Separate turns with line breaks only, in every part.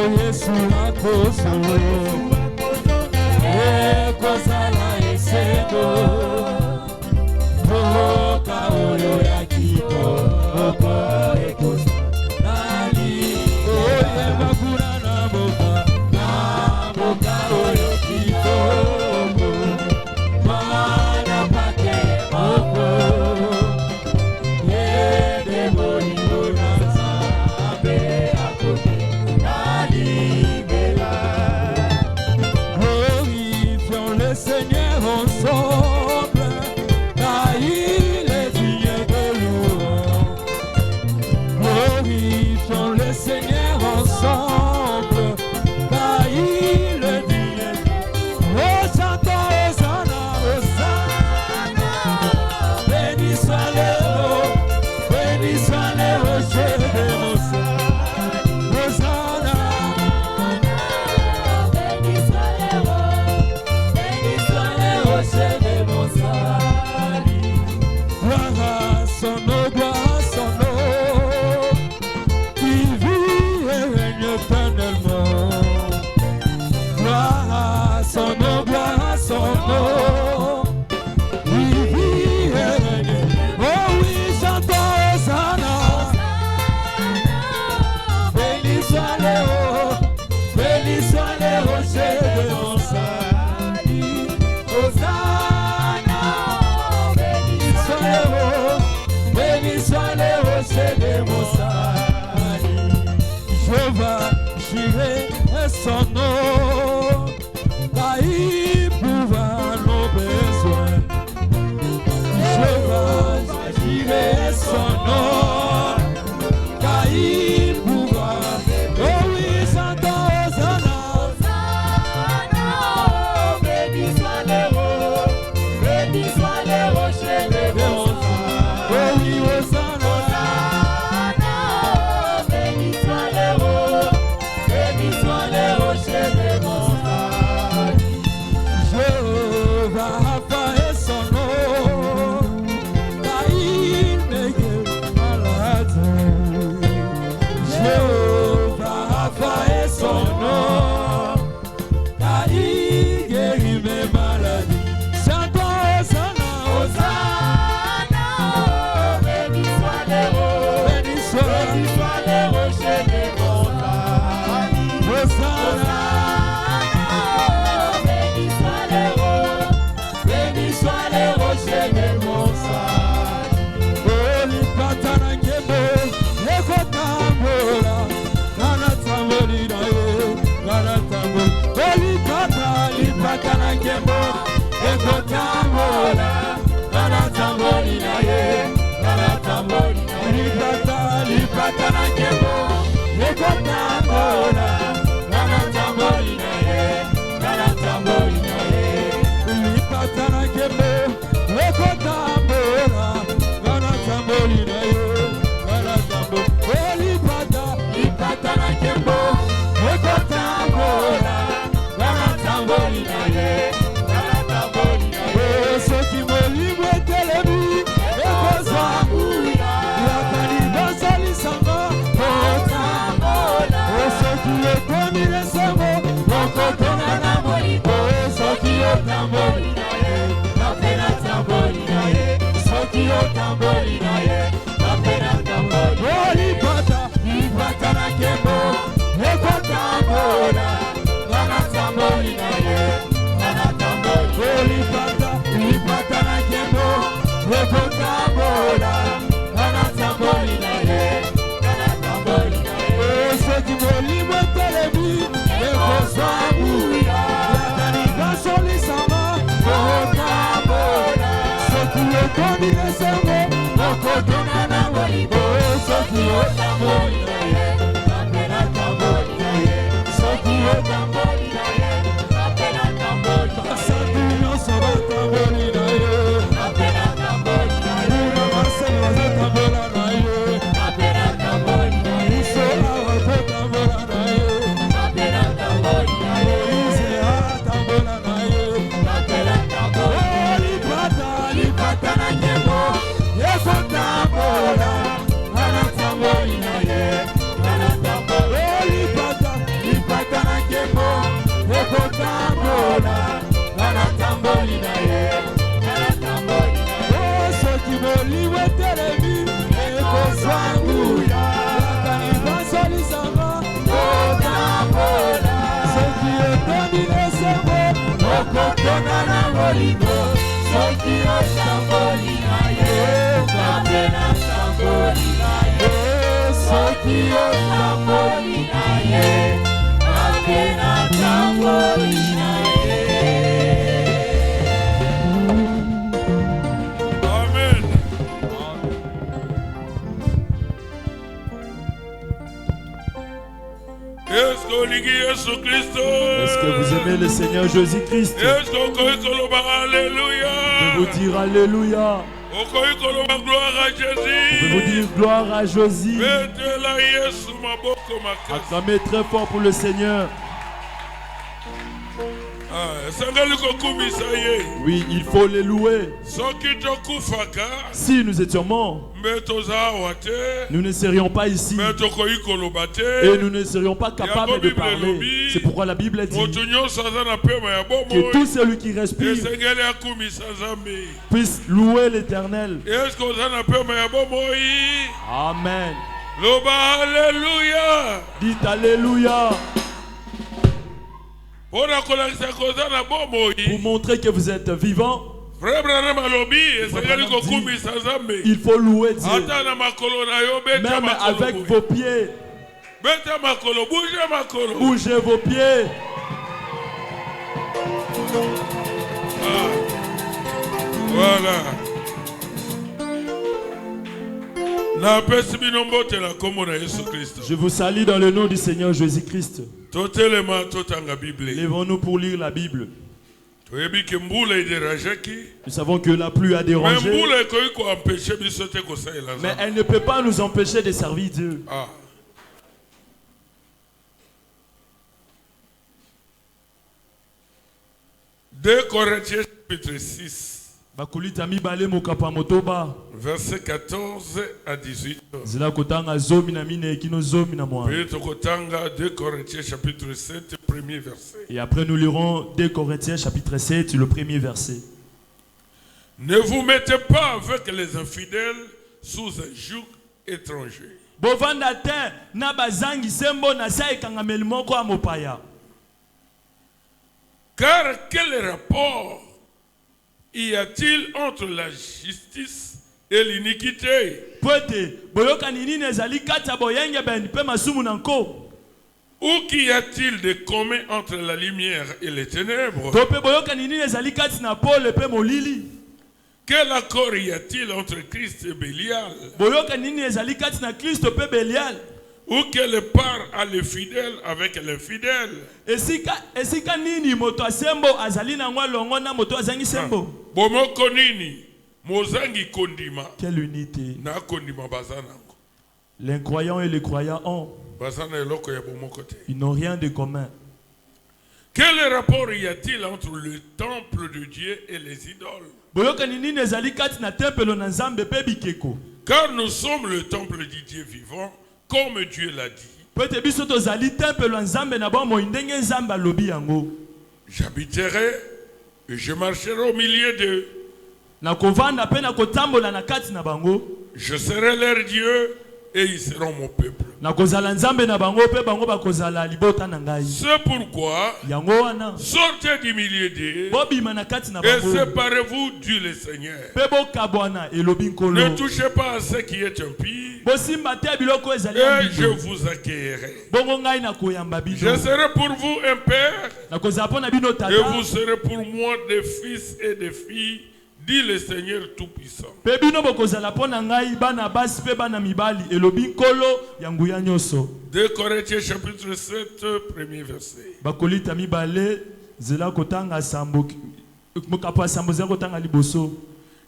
Yesu akoso ekozala esengo boka oyo ya kitoko ekozala oye bakuna na boka oyo kitoko mana pake moko yede bolingo na Nzambe akoki glorifions le Seigneur ensemble, car il est digne de louange. Glorifions le Seigneur ensemble, car il est digne. Oh, chantons Hosanna, Hosanna. Béni soit le haut, béni soit le rocher de mon salut. Hosanna. Son nom, car il pourvoit nos besoins. Je vais son nom, car il pourvoit. Oh oui, chantons Hosanna. Béni soit le haut, béni soit le rocher de mon salut. Oh oui, Hosanna. Béni soit le haut, béni soit le rocher de mon salut. Jéhovah Rapha est son nom, car il me guérit malade. Jéhovah Rapha est son nom, car il guérit mes maladies. Chantons Hosanna, Hosanna. Béni soit le haut, béni soit le rocher de mon salut. Hosanna. Béni soit le haut, béni soit le rocher de mon salut. Oli patana ngebo, eko tambola, nana tamboli na ye, nana tamboli. Oli patana ngebo, eko tambola, nana tamboli na ye, nana tamboli. Oli patana ngebo, eko tambola. bolingo soki osamboli na ye nzambe nasamboli na ye soki osamboli na ye nzambe nasamboli na ye.
Amen.
Est-ce que vous aimez le Seigneur Jésus-Christ? Je vais vous dire Alléluia. Je vais vous dire gloire à Jésus. Acclamez très fort pour le Seigneur. Oui, il faut les louer. Si nous étions morts, nous ne serions pas ici. Et nous ne serions pas capables de parler. C'est pourquoi la Bible dit que tout celui qui respire puisse louer l'Éternel. Amen. Dites Alléluia. Pour montrer que vous êtes vivant, il faut louer Dieu. Même avec vos pieds. Bougez vos pieds.
Voilà.
Je vous salue dans le nom du Seigneur Jésus-Christ. Lèvons-nous pour lire la Bible. Nous savons que la pluie a dérangé, mais elle ne peut pas nous empêcher de servir Dieu.
Ah. 2 Corinthiens chapitre 6. Verset 14 à 18. 2 Corinthiens chapitre 7, premier verset.
Et après nous lirons 2 Corinthiens chapitre 7, le premier verset.
Ne vous mettez pas avec les infidèles sous un joug étranger. Car quel rapport y a-t-il entre la justice et l'iniquité? Ou qu'y a-t-il de commun entre la lumière et les ténèbres? Quel accord y a-t-il entre Christ et Bélial? Ou quelle part a le fidèle avec l'infidèle? Bomoko nini mozangi kondima.
Quelle unité?
Na kondima bazana.
L'incroyant et les croyants ont.
Bazana eloko ya bomoko te.
Ils n'ont rien de commun.
Quel rapport y a-t-il entre le temple de Dieu et les idoles? Car nous sommes le temple du Dieu vivant, comme Dieu l'a dit. J'habiterai et je marcherai au milieu d'eux. Je serai leur Dieu et ils seront mon peuple. C'est pourquoi sortez du milieu d'eux et séparez-vous, dit le Seigneur. Ne touchez pas à ce qui est impie et je vous accueillerai. Je serai pour vous un père et vous serez pour moi des fils et des filles, dit le Seigneur Tout-Puissant. 2 Corinthiens chapitre 7, premier verset.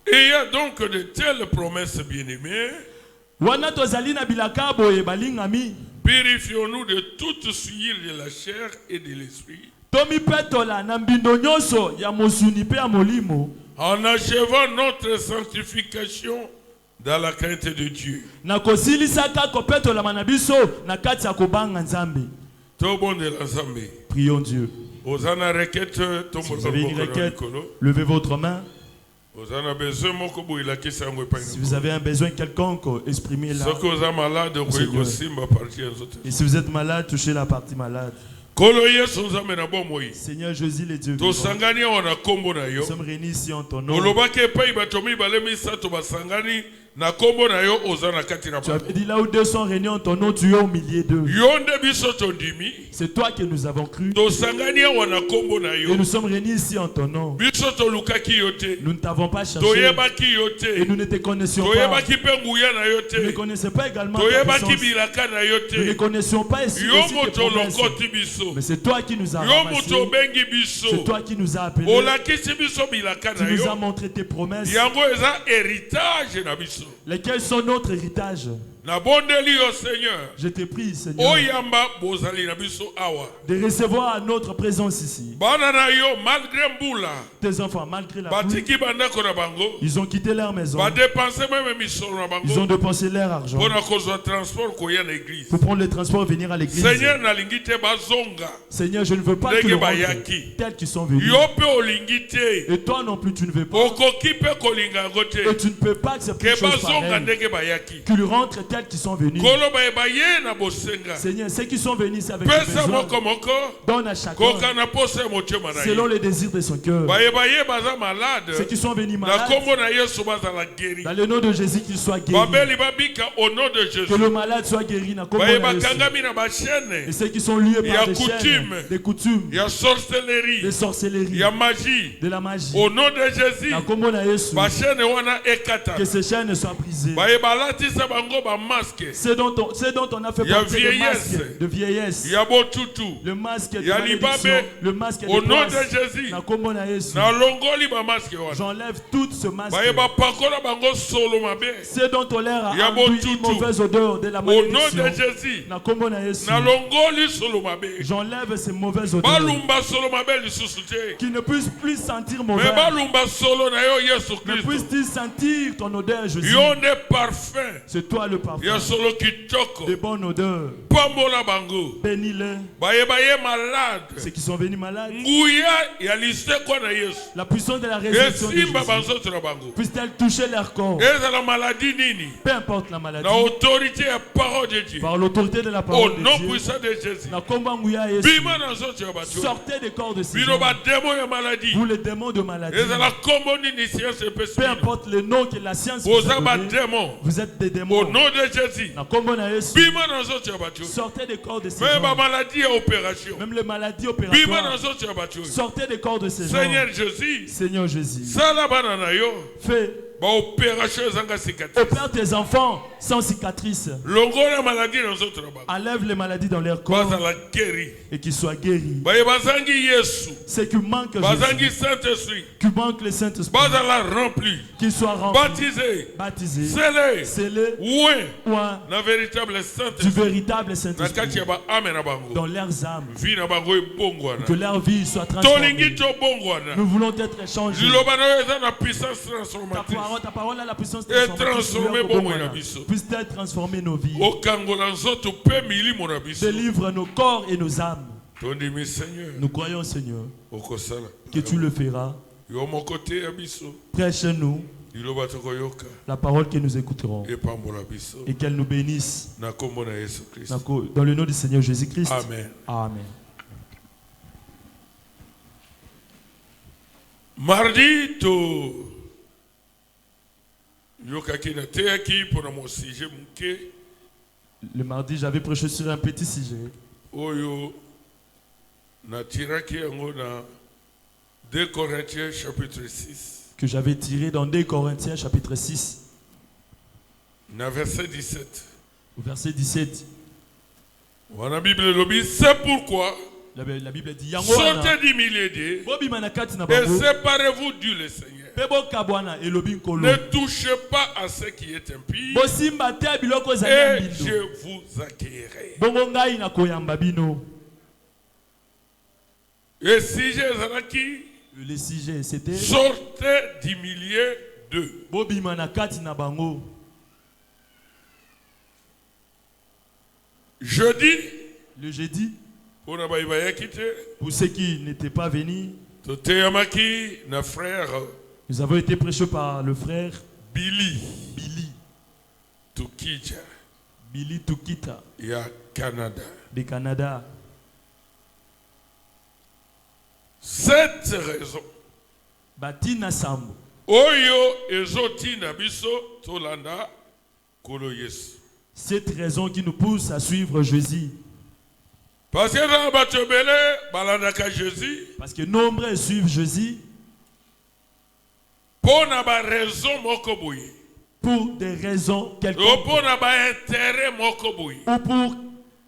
Et il y a donc de telles promesses, bien-aimées. Purifions-nous de toute souillure de la chair et de l'esprit, en achevant notre sanctification dans la crainte de Dieu.
Prions Dieu.
Si vous
avez une requête, levez votre main. Si vous avez un besoin quelconque, exprimez-la. Et si vous êtes malade, touchez la partie malade. Seigneur Jésus, le Dieu vivant, nous sommes réunis ici en ton nom. Tu as dit là où deux sont réunis en ton nom, tu es au milieu d'eux. C'est toi que nous avons cru. Et nous sommes réunis ici en ton nom. Nous ne t'avons pas cherché. Et nous ne te connaissions pas. Nous ne connaissions pas également ta puissance. Nous ne connaissions pas aussi tes promesses. Mais c'est toi qui nous as ramassés. C'est toi qui nous as appelés. Tu nous as montré tes promesses. Lesquels sont notre héritage. Je te prie, Seigneur, de recevoir notre présence ici. Tes enfants, malgré la pluie, ils ont quitté leur maison. Ils ont dépensé leur argent pour prendre le transport et venir à l'église. Seigneur, je ne veux pas que rentrent tels qu'ils sont venus. Et toi non plus, tu ne veux pas. Et tu ne peux pas accepter une chose pareille. Qu'ils rentrent tels qui sont venus. Seigneur, ceux qui sont venus, c'est avec des besoins. Donne à chacun selon les désirs de son cœur. Ceux qui sont venus malades, dans le nom de Jésus, qu'ils soient guéris. Que le malade soit guéri. Et ceux qui sont liés par des chaînes, des coutumes, des sorcelleries, de la magie.
Au nom de Jésus,
que ces chaînes soient brisées. C'est dont on a fait partie des masques de vieillesse. Le masque de malédiction. Le masque de
au nom de
Jésus. J'enlève tout ce masque. C'est dont on leur a enduit une mauvaise odeur de la malédiction.
Au nom de Jésus.
J'enlève ces mauvaises odeurs. Qui ne puissent plus sentir mauvais. Mais puissent-ils sentir ton odeur, Jésus. C'est toi le parfum. De bonne odeur. Bénis-les. Ceux qui sont venus malades. La puissance de la résurrection de Jésus. Puisse-t-elle toucher leur corps. Peu importe la maladie. Par l'autorité de la parole de Dieu. Sortez des corps de ces gens. Vous les démons de maladie. Peu importe le nom que la science vous a donné. Vous êtes des démons.
Au nom de Jésus.
Sortez des corps de ces gens. Même les maladies opératoires. Sortez des corps de ces gens. Seigneur Jésus. Fais. Opère tes enfants sans cicatrice. Enlève les maladies dans leur corps et qu'ils soient guéris. Ceux qui manquent Jésus, qui manquent le Saint-Esprit, qu'ils soient remplis, baptisés, scellés, du véritable Saint-Esprit dans leurs âmes, que leur vie soit transformée. Nous voulons être échangés. Ta parole a la puissance de transformer. Puisse-t-elle transformer nos vies. Délivre nos corps et nos âmes. Nous croyons, Seigneur, que tu le feras. Prêche-nous la parole que nous écouterons et qu'elle nous bénisse. Dans le nom du Seigneur Jésus-Christ.
Amen.
Amen.
Mardi,
le mardi, j'avais prêché sur un petit sujet.
2 Corinthiens chapitre 6.
Que j'avais tiré dans 2 Corinthiens chapitre 6.
Verset 17.
Verset 17.
C'est pourquoi
la Bible dit
sortez du milieu d'eux et séparez-vous du le Seigneur. Ne touchez pas à ce qui est impie et je vous accueillerai. Et si
le sujet c'était
sortez du milieu d'eux. Jeudi,
le jeudi,
pour
ceux qui n'étaient pas venus,
nous
avons été prêchés par le frère
Billy
Tukita
Canada.
De Canada.
Cette raison.
Batina sambo.
Oyo ezotina biso tolanda kolo Yesu.
Cette raison qui nous pousse à suivre Jésus.
Parce que dans batobele balandaka Jésus.
Parce que nombreux suivent Jésus.
Pour na ba raison moko boye.
Pour des raisons quelconques.
Pour na ba intérêt moko boye.
Ou pour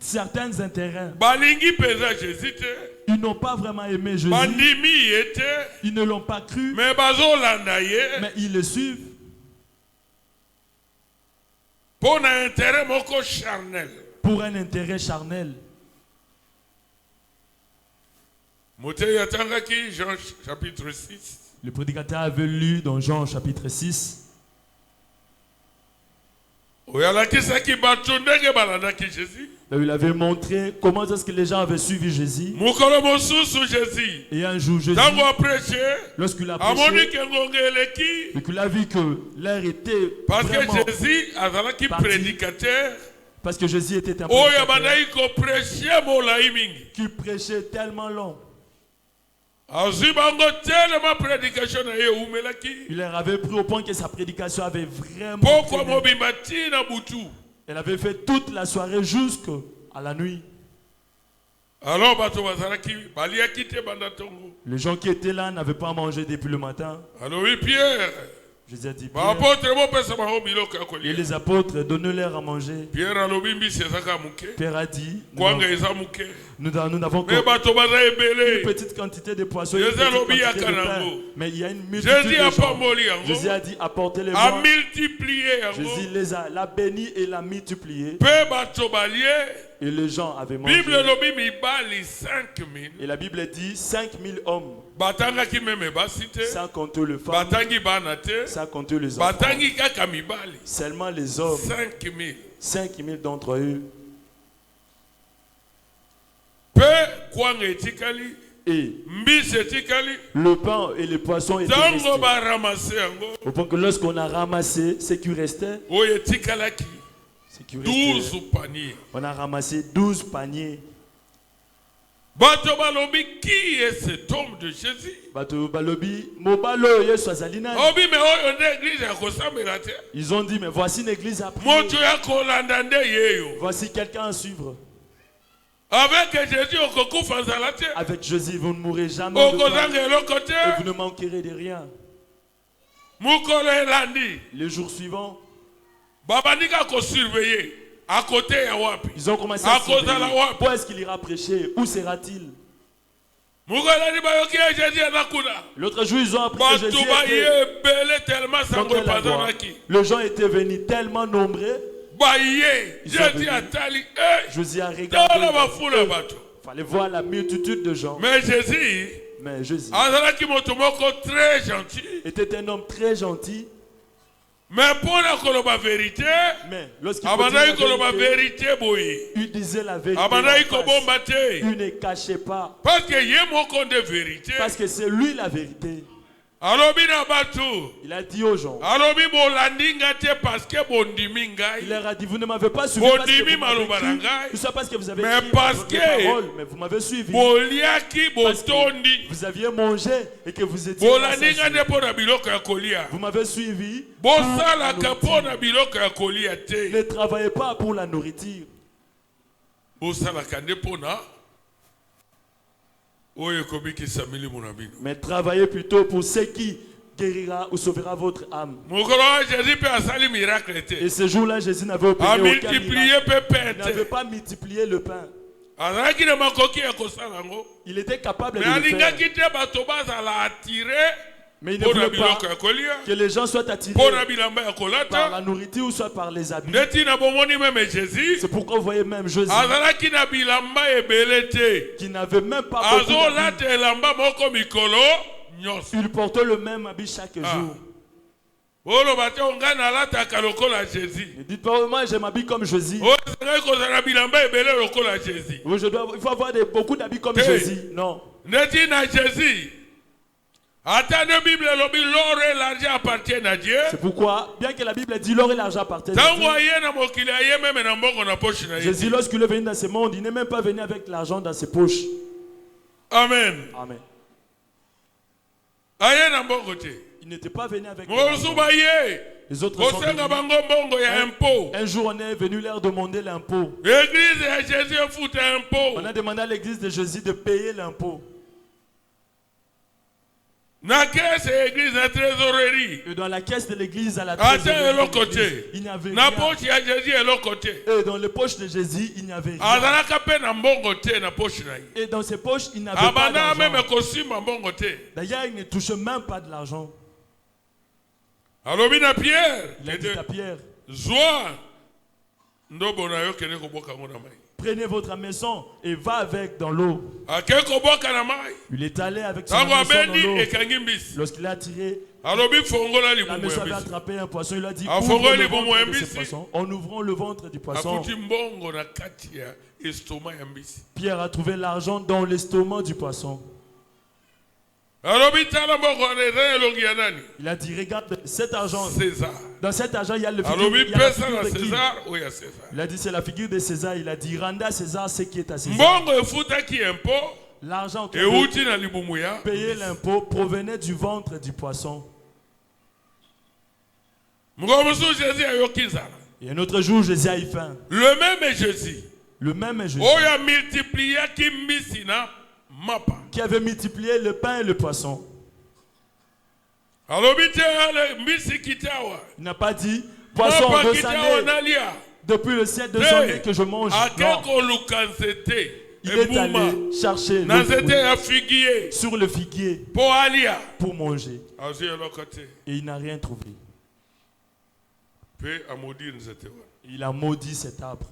certains intérêts.
Balingi pesa Jésus te.
Ils n'ont pas vraiment aimé Jésus.
Bandimi ete.
Ils ne l'ont pas cru.
Mais bazolanda ye.
Mais ils le suivent.
Pour un intérêt moko charnel.
Pour un intérêt charnel.
Jean chapitre 6.
Le prédicateur avait lu dans Jean chapitre 6.
Il
avait montré comment est-ce que les gens avaient suivi Jésus. Et un jour, Jésus, lorsqu'il a prêché, et qu'il a vu que l'air était
parce que
vraiment
Jésus a prédicateur.
Parce que Jésus était un
prédicateur
qui prêchait tellement long. Il leur avait pris au point que sa prédication avait vraiment elle avait fait toute la soirée jusqu'à la nuit.
Alors,
les gens qui étaient là n'avaient pas mangé depuis le matin.
Alors oui, Pierre.
Jésus a dit Pierre, et les apôtres, donnez-leur à manger. Pierre a dit nous n'avons qu'une petite quantité de poissons, mais il y a une multitude de gens. Jésus a dit apportez-les-moi. Jésus les a bénis et l'a multiplié. Et les gens avaient mangé. Et la Bible dit 5000 hommes. Sans compter les femmes. Sans compter les enfants. Seulement les hommes. 5000 d'entre eux. Et le pain et les poissons étaient restés. Au point que lorsqu'on a ramassé ce qui restait,
12 paniers.
On a ramassé 12 paniers.
Qui est cet homme de Jésus?
Ils ont dit mais voici une église à prier. Voici quelqu'un à suivre. Avec Jésus vous ne mourrez jamais de faim. Et vous ne manquerez de rien. Le jour suivant, ils ont commencé à surveiller. Où est-ce qu'il ira prêcher? Où sera-t-il? L'autre jour, ils ont appris que Jésus était... Les gens étaient venus tellement nombreux. Jésus a regardé. Il fallait voir la multitude de gens.
Mais Jésus
était un homme très gentil.
Mais pour la vérité,
lorsqu'il il disait la vérité, il ne cachait pas. Parce que c'est lui la vérité. Il a dit aux gens, il leur a dit, vous ne m'avez pas suivi parce que vous m'avez cru, tout ça parce que vous avez cru parole, mais vous m'avez suivi parce que vous aviez mangé et que vous étiez rassasiés. Vous m'avez suivi. Ne travaillez pas pour la nourriture. Mais travaillez plutôt pour ce qui guérira ou sauvera votre âme. Et ce jour-là, Jésus n'avait opéré aucun miracle. Il n'avait pas multiplié le pain. Il était capable de le faire. Mais il ne voulait pas que les gens soient attirés par la nourriture ou soit par les habits. C'est pourquoi vous voyez même Jésus qui n'avait même pas beaucoup d'habits. Il portait le même habit chaque jour. Ne dites pas, moi je m'habille comme Jésus. Il faut avoir beaucoup d'habits comme Jésus. Non. C'est pourquoi, bien que la Bible dit l'or et l'argent appartiennent à Dieu, Jésus, lorsqu'il est venu dans ce monde, il n'est même pas venu avec l'argent dans ses poches.
Amen.
Amen. Il n'était pas venu avec
les
autres sont venus. Un jour, on est venu leur demander l'impôt. On a demandé à l'église de Jésus de payer l'impôt. Et dans la caisse de l'église, à la trésorerie, il n'y avait rien. Et dans les poches de Jésus, il n'y avait rien. Et dans ses poches, il n'avait pas d'argent. D'ailleurs, il ne touchait même pas de l'argent. Il a dit à Pierre, prenez votre maison et va avec dans l'eau. Il est allé avec son maison dans l'eau. Lorsqu'il a tiré, la maison avait attrapé un poisson. Il a dit, ouvre le ventre de ce poisson. En ouvrant le ventre du poisson, Pierre a trouvé l'argent dans l'estomac du poisson. Il a dit, regarde cet argent. Dans cet argent, il y a le figure, il y a la figure de qui? Il a dit, c'est la figure de César. Il a dit, rendez à César ce qui est à César. L'argent que payer l'impôt provenait du ventre du poisson. Et un autre jour, Jésus a eu faim.
Le même Jésus.
Qui avait multiplié le pain et le poisson. Il n'a pas dit poisson 200 depuis le ciel 200 que je mange. Non. Il est allé chercher le fruit sur le figuier pour manger. Et il n'a rien trouvé. Il a maudit cet arbre.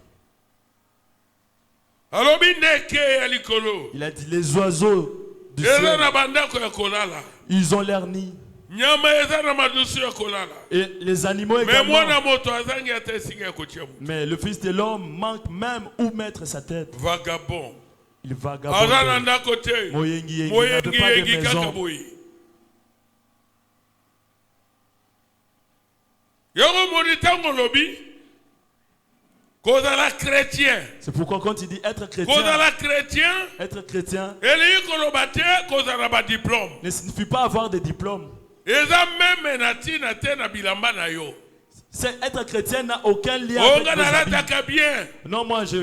Il a dit les oiseaux du ciel, ils ont leur nid. Et les animaux également. Mais le Fils de l'homme manque même où mettre sa tête.
Vagabond.
Il vagabonde. Il n'avait pas de maison. C'est pourquoi quand il dit être chrétien, ne signifie pas avoir des diplômes. C'est être chrétien n'a aucun lien avec les habits. Non, moi je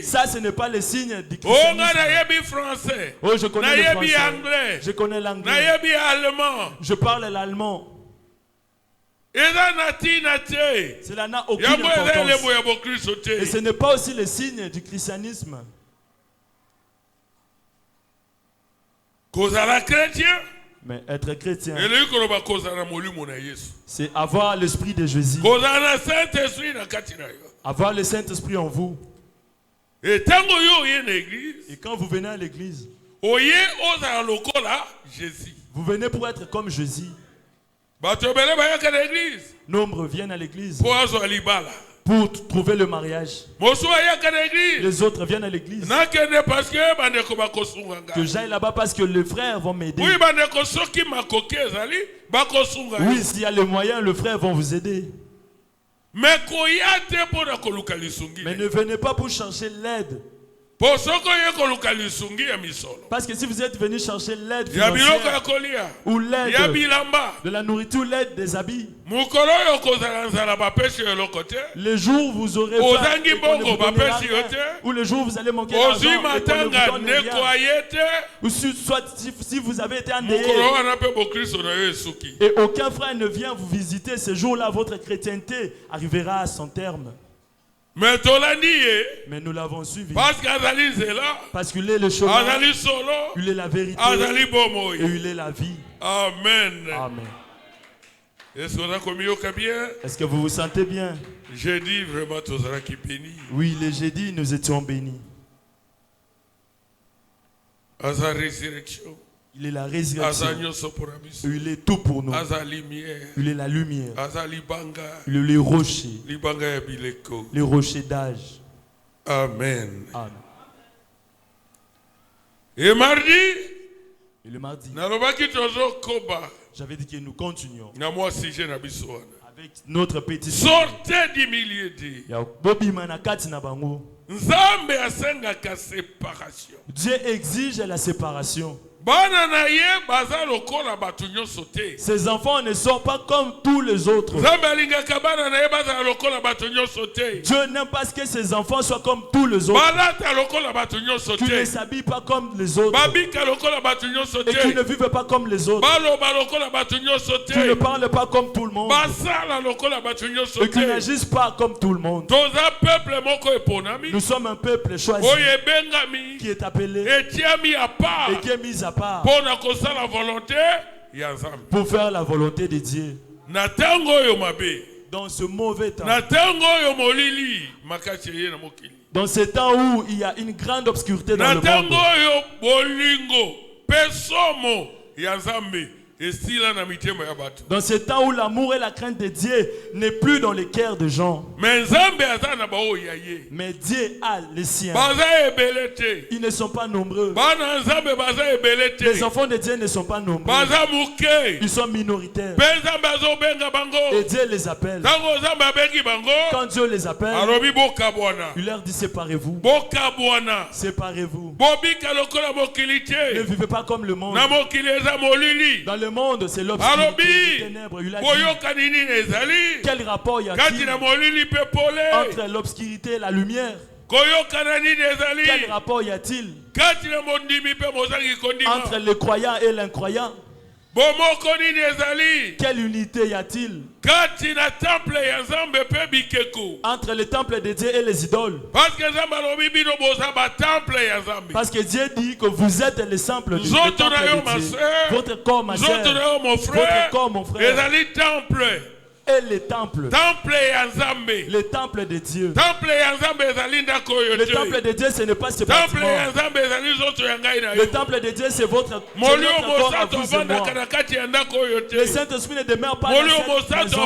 ça, ce n'est pas le signe du christianisme. Oh, je connais le français. Je connais l'anglais. Je parle l'allemand. Cela n'a aucune importance. Et ce n'est pas aussi le signe du christianisme. Mais être chrétien, c'est avoir l'esprit de Jésus. Avoir le Saint-Esprit en vous. Et quand vous venez à l'église, vous venez pour être comme Jésus. Nombre viennent à l'église pour trouver le mariage. Les autres viennent à l'église. Que j'aille là-bas parce que les frères vont m'aider. Oui, s'il y a les moyens, les frères vont vous aider. Mais ne venez pas pour chercher l'aide. Parce que si vous êtes venu chercher l'aide financière ou l'aide de la nourriture, l'aide des habits, les jours où vous aurez faim ou les jours où vous allez manquer d'argent ou soit si vous avez été endeuillé et aucun frère ne vient vous visiter, ce jour-là votre chrétienté arrivera à son terme. Mais nous l'avons suivi. Parce qu'il est le chemin, il est la vérité et il est la vie.
Amen.
Amen.
Est-ce
que vous vous sentez bien?
Jeudi, vraiment, qui béni.
Oui, le jeudi, nous étions bénis.
À sa résurrection.
Il est la résurrection. Il est tout pour nous. Il est la lumière. Il est le rocher. Les rochers d'âge.
Amen.
Amen.
Et mardi,
j'avais dit que nous continuons
avec
notre petit.
Sortez du milieu de Dieu exige la séparation.
Ces enfants ne sont pas comme tous les autres. Dieu n'aime pas ce que ses enfants soient comme tous les autres. Qui ne s'habillent pas comme les autres. Et qui ne vivent pas comme les autres. Qui ne parlent pas comme tout le monde. Et qui n'agissent pas comme tout le monde. Nous sommes un peuple choisi qui est appelé et qui est mis à part pour faire la volonté de Dieu. Dans ce mauvais temps, dans ce temps où il y a une grande obscurité dans le monde, dans ce temps où l'amour et la crainte de Dieu n'est plus dans les cœurs des gens. Mais Dieu a les siens. Ils ne sont pas nombreux. Les enfants de Dieu ne sont pas nombreux. Ils sont minoritaires. Et Dieu les appelle. Quand Dieu les appelle, il leur dit séparez-vous. Séparez-vous. Ne vivez pas comme le monde. Dans le monde, c'est l'obscurité, les ténèbres. Il a dit, quel rapport y a-t-il entre l'obscurité et la lumière? Quel rapport y a-t-il entre le croyant et l'incroyant? Quelle unité y a-t-il entre le temple de Dieu et les idoles? Parce que Dieu dit que vous êtes les temples de Dieu. Votre corps, ma soeur, votre corps, mon frère, et les temples. Le temple de Dieu. Le temple de Dieu, ce n'est pas ce bâtiment. Le temple de Dieu, c'est votre corps à vous et moi. Le Saint-Esprit ne demeure pas dans cette maison.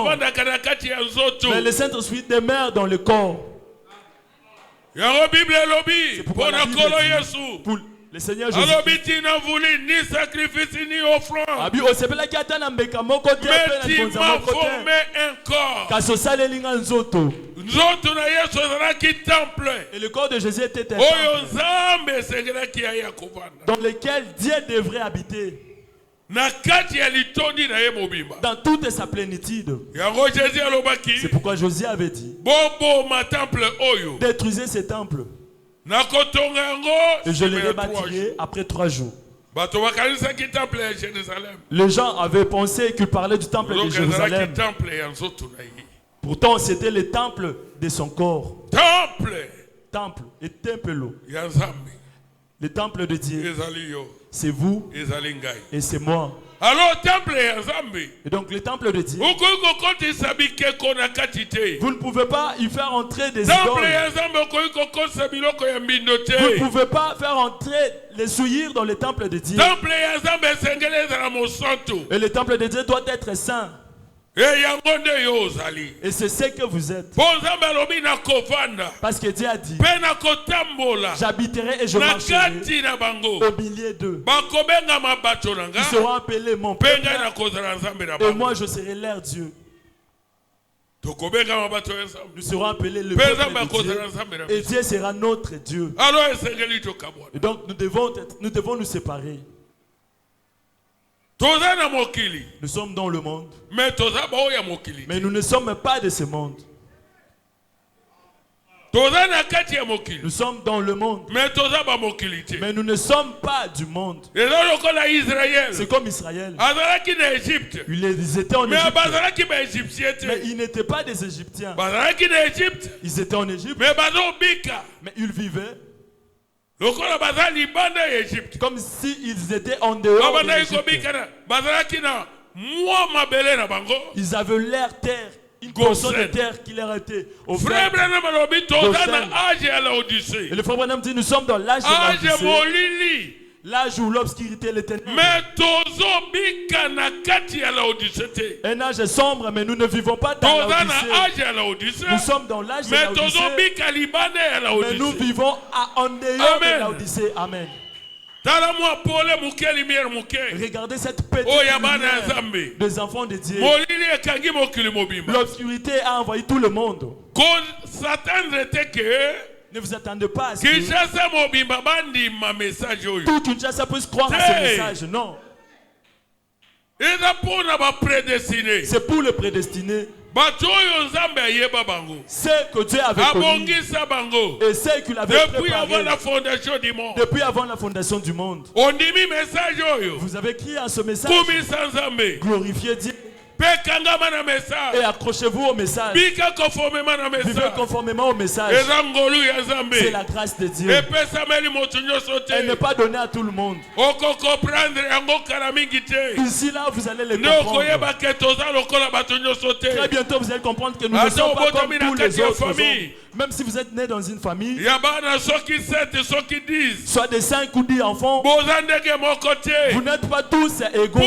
Mais le Saint-Esprit demeure dans le corps. C'est pourquoi la Bible dit, pour le Seigneur Jésus.
Ni sacrifice ni offrande. Qui m'a formé un corps.
Et le corps de Jésus était un temple dans lequel Dieu devrait habiter. Dans toute sa plénitude. C'est pourquoi Jésus avait dit, détruisez ces temples. Et je les rebâtirai après 3 jours. Les gens avaient pensé qu'il parlait du temple de Jérusalem. Pourtant, c'était le temple de son corps. Temple et templo. Le temple de Dieu. C'est vous et c'est moi. Et donc le temple de Dieu, vous ne pouvez pas y faire entrer des idoles. Vous ne pouvez pas faire entrer les souillures dans le temple de Dieu. Et le temple de Dieu doit être saint. Et c'est ce que vous êtes. Parce que Dieu a dit, j'habiterai et je marcherai au milieu d'eux. Ils seront appelés mon peuple et moi je serai leur Dieu. Nous serons appelés le peuple de Dieu et Dieu sera notre Dieu. Et donc nous devons nous séparer. Nous sommes dans le monde, mais nous ne sommes pas de ce monde. Nous sommes dans le monde, mais nous ne sommes pas du monde. C'est comme Israël. Ils étaient en Égypte, mais ils n'étaient pas des Égyptiens. Ils étaient en Égypte, mais ils vivaient comme s'ils étaient en dehors de l'Égypte. Ils avaient leur terre, une portion de terre qui leur était offerte. Et le frère Branham dit, nous sommes dans l'âge de l'Odyssée. L'âge où l'obscurité est ténèbres. Un âge sombre, mais nous ne vivons pas dans l'Odyssée. Nous sommes dans l'âge de l'Odyssée, mais nous vivons en dehors de l'Odyssée. Amen. Regardez cette petite lumière des enfants de Dieu. L'obscurité a envahi tout le monde. Ne vous attendez pas à ce que tout Kinshasa puisse croire à ce message. Non. C'est pour le prédestiné. C'est que Dieu avait connu et c'est qu'il avait préparé depuis avant la fondation du monde. Vous avez crié à ce message. Glorifiez Dieu. Et accrochez-vous au message. Vivez conformément au message. C'est la grâce de Dieu. Elle n'est pas donnée à tout le monde. Ici, là, vous allez le comprendre. Très bientôt, vous allez comprendre que nous ne sommes pas comme tous les autres hommes. Même si vous êtes né dans une famille, soit des 5 ou 10 enfants, vous n'êtes pas tous égaux.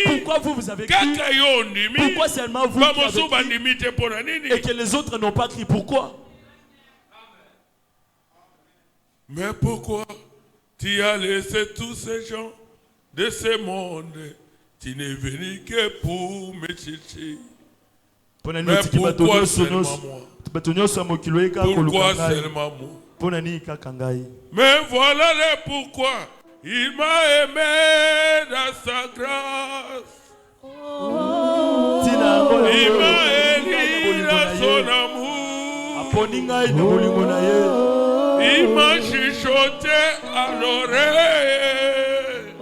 Pourquoi vous avez crié? Pourquoi seulement vous qui avez crié et que les autres n'ont pas crié? Pourquoi?
Mais pourquoi tu as laissé tous ces gens de ce monde? Tu n'es venu que pour me chercher. Mais pourquoi seulement moi? Pourquoi seulement moi? Mais voilà le pourquoi. Il m'a aimé dans sa grâce. Il m'a élu dans son amour. Il m'a chuchoté à l'oreille.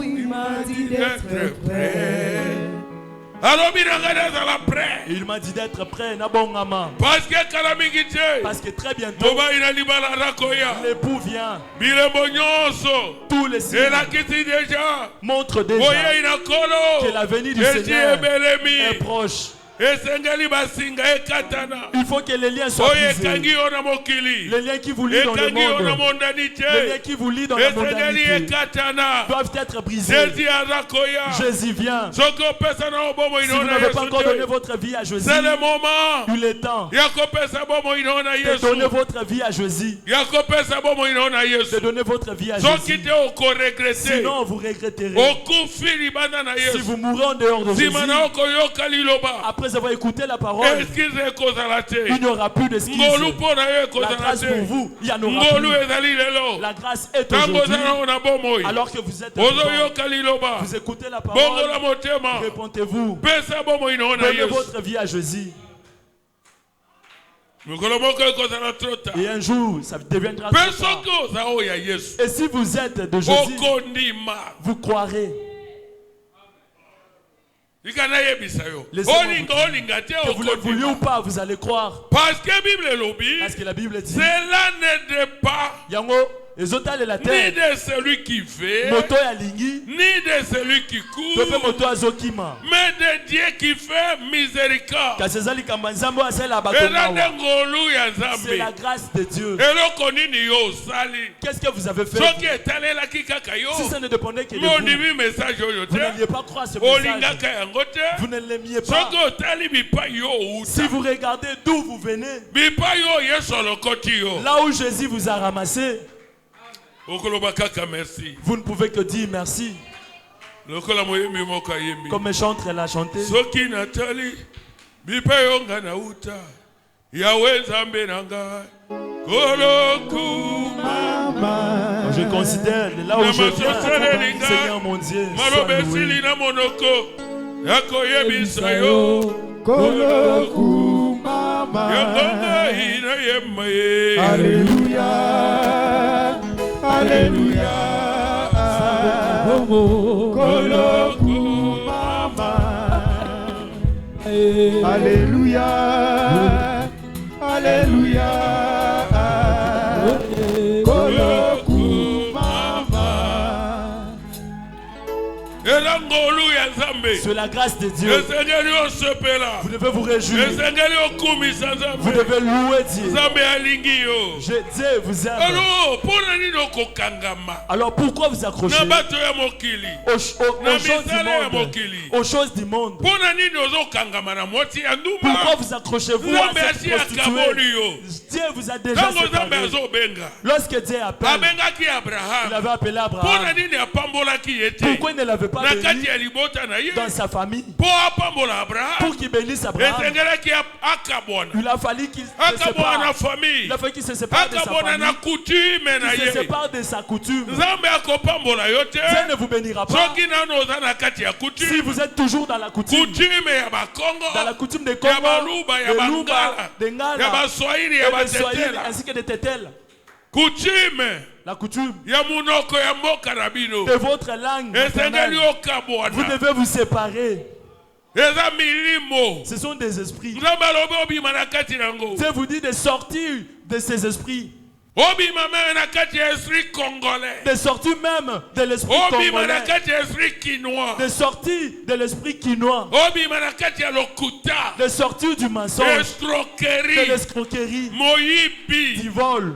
Il m'a dit d'être prêt.
Il m'a dit d'être prêt. Parce que très bientôt, l'époux vient. Tous les signes montrent déjà que la venue du Seigneur est proche. Il faut que les liens soient brisés. Les liens qui vous lient dans le monde, les liens qui vous lient dans la mondanité doivent être brisés. Jésus vient. Si vous n'avez pas encore donné votre vie à Jésus,
c'est le moment.
Il est temps de donner votre vie à Jésus. De donner votre vie à Jésus. Sinon vous regretterez. Si vous mourrez en dehors de Jésus, après avoir écouté la parole, il n'y aura plus d'excuses. La grâce pour vous, il y en aura plus. La grâce est aujourd'hui. Alors que vous êtes vivant, vous écoutez la parole, répondez-vous. Donnez votre vie à Jésus. Et un jour, ça deviendra trop tard. Et si vous êtes de Jésus, vous croirez. Laissez-moi que vous le vouliez ou pas, vous allez croire. Parce que la Bible dit,
cela n'aide pas
ni de
celui qui fait, ni de celui qui court, mais de Dieu qui fait miséricorde.
C'est la grâce de Dieu. Qu'est-ce que vous avez fait? Si ça ne dépendait que de vous, vous n'alliez pas croire ce message. Vous ne l'aimiez pas. Si vous regardez d'où vous venez, là où Jésus vous a ramassé, vous ne pouvez que dire merci. Comme un chanteur l'a chanté. Je considère là où je viens, Seigneur mon Dieu, sois loué.
Alléluia. Alléluia. Alléluia. Alléluia.
Sur la grâce de Dieu, vous devez vous réjouir. Vous devez louer Dieu. Dieu vous aime. Alors pourquoi vous accrochez aux choses du monde? Pourquoi vous accrochez-vous à cette prostituée? Dieu vous a déjà séparé. Lorsque Dieu appelle, il avait appelé Abraham. Pourquoi il ne l'avait pas béni dans sa famille pour qu'il bénisse Abraham. Il a fallu qu'il se sépare. Il a fallu qu'il se sépare de sa famille. Il se sépare de sa coutume. Dieu ne vous bénira pas si vous êtes toujours dans la coutume. Dans la coutume des Congo, des Luba, des Ngala, des Swahili ainsi que des Tétels. La coutume de votre langue maternelle. Vous devez vous séparer. Ce sont des esprits. Dieu vous dit de sortir de ces esprits. De sortir même de l'esprit congolais. De sortir de l'esprit quinois. De sortir du mensonge. De l'escroquerie. Du vol.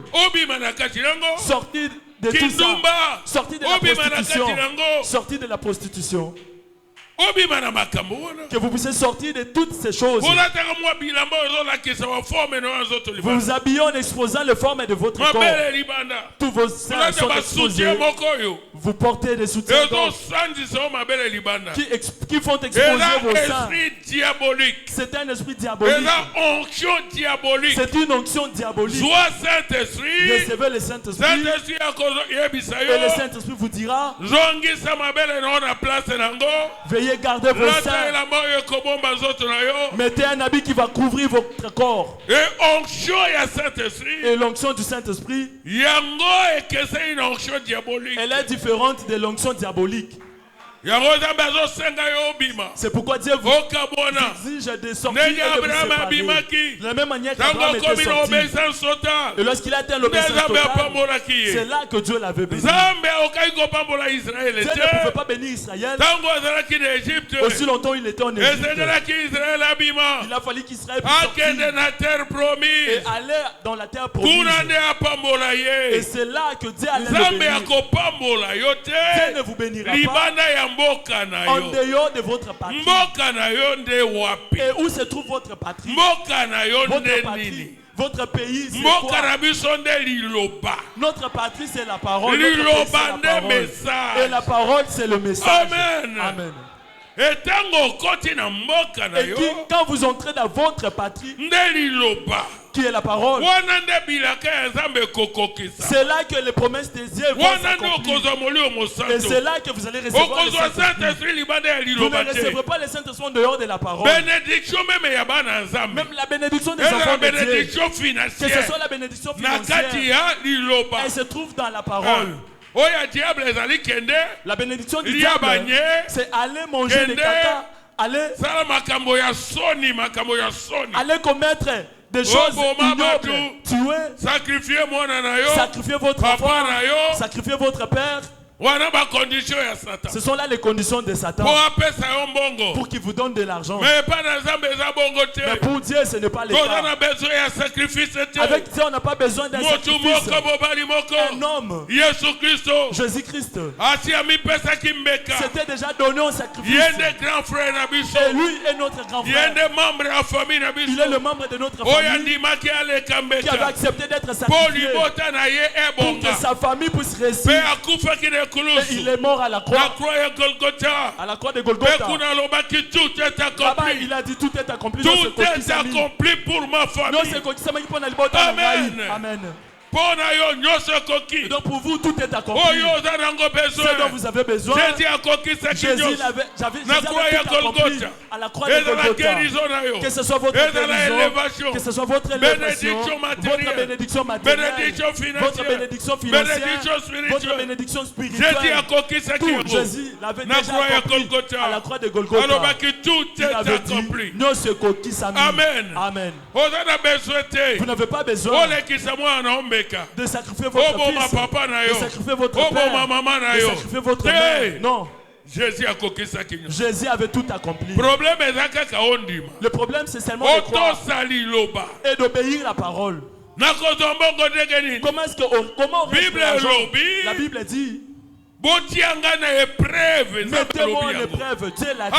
Sortir de tout ça. Sortir de la prostitution. Sortir de la prostitution. Que vous puissiez sortir de toutes ces choses. Vous vous habillez en exposant les formes de votre corps. Tous vos seins sont exposés. Vous portez des soutiens-gorge qui font exposer vos seins. C'est un esprit diabolique. C'est une onction diabolique. Recevez le Saint-Esprit. Et le Saint-Esprit vous dira: veuillez garder vos seins. Mettez un habit qui va couvrir votre corps. Et l'onction du Saint-Esprit, elle est différente de l'onction diabolique. C'est pourquoi Dieu vous exige de sortir et de vous séparer. De la même manière qu'Abraham était sorti. Et lorsqu'il a atteint l'obéissance totale, c'est là que Dieu l'avait béni. Dieu ne pouvait pas bénir Israël aussi longtemps il était en Égypte. Il a fallu qu'Israël puisse sortir et aller dans la terre promise. Et c'est là que Dieu allait le bénir. Dieu ne vous bénira pas en dehors de votre patrie. Et où se trouve votre patrie? Votre patrie, votre pays, c'est quoi? Notre patrie, c'est la parole. Et la parole, c'est le message. Amen. Et quand vous entrez dans votre patrie, qui est la parole, c'est là que les promesses des dieux vont s'accomplir. Et c'est là que vous allez recevoir le Saint-Esprit. Vous ne recevrez pas le Saint-Esprit en dehors de la parole. Même la bénédiction des enfants de Dieu, que ce soit la bénédiction financière, elle se trouve dans la parole. La bénédiction du diable, c'est aller manger des caca, aller commettre des choses ignobles, tuer, sacrifier votre enfant, sacrifier votre père. Ce sont là les conditions de Satan pour qu'il vous donne de l'argent. Mais pour Dieu, ce n'est pas le cas. Avec Dieu, on n'a pas besoin d'un sacrifice. Un homme, Jésus-Christ, s'était déjà donné en sacrifice. Et lui est notre grand frère. Il est le membre de notre famille qui avait accepté d'être sacrifié pour que sa famille puisse réussir. Et il est mort à la croix. À la croix de Golgotha. Là-bas, il a dit tout est accompli.
Tout est accompli pour ma famille.
Amen. Amen. Et donc pour vous, tout est accompli. Ce dont vous avez besoin, Jésus avait tout accompli à la croix de Golgotha. Que ce soit votre guérison, que ce soit votre élévation, votre bénédiction matérielle, votre bénédiction financière, votre bénédiction spirituelle. Tout, Jésus l'avait déjà accompli à la croix de Golgotha. Il avait dit, non, ce coquille s'amène. Amen. Vous n'avez pas besoin de sacrifier votre fils, de sacrifier votre père, de sacrifier votre mère. Non. Jésus avait tout accompli. Le problème, c'est seulement de croire et d'obéir la parole. Comment on récupère l'argent? La Bible dit Mettez-moi en épreuve. Dieu l'a dit.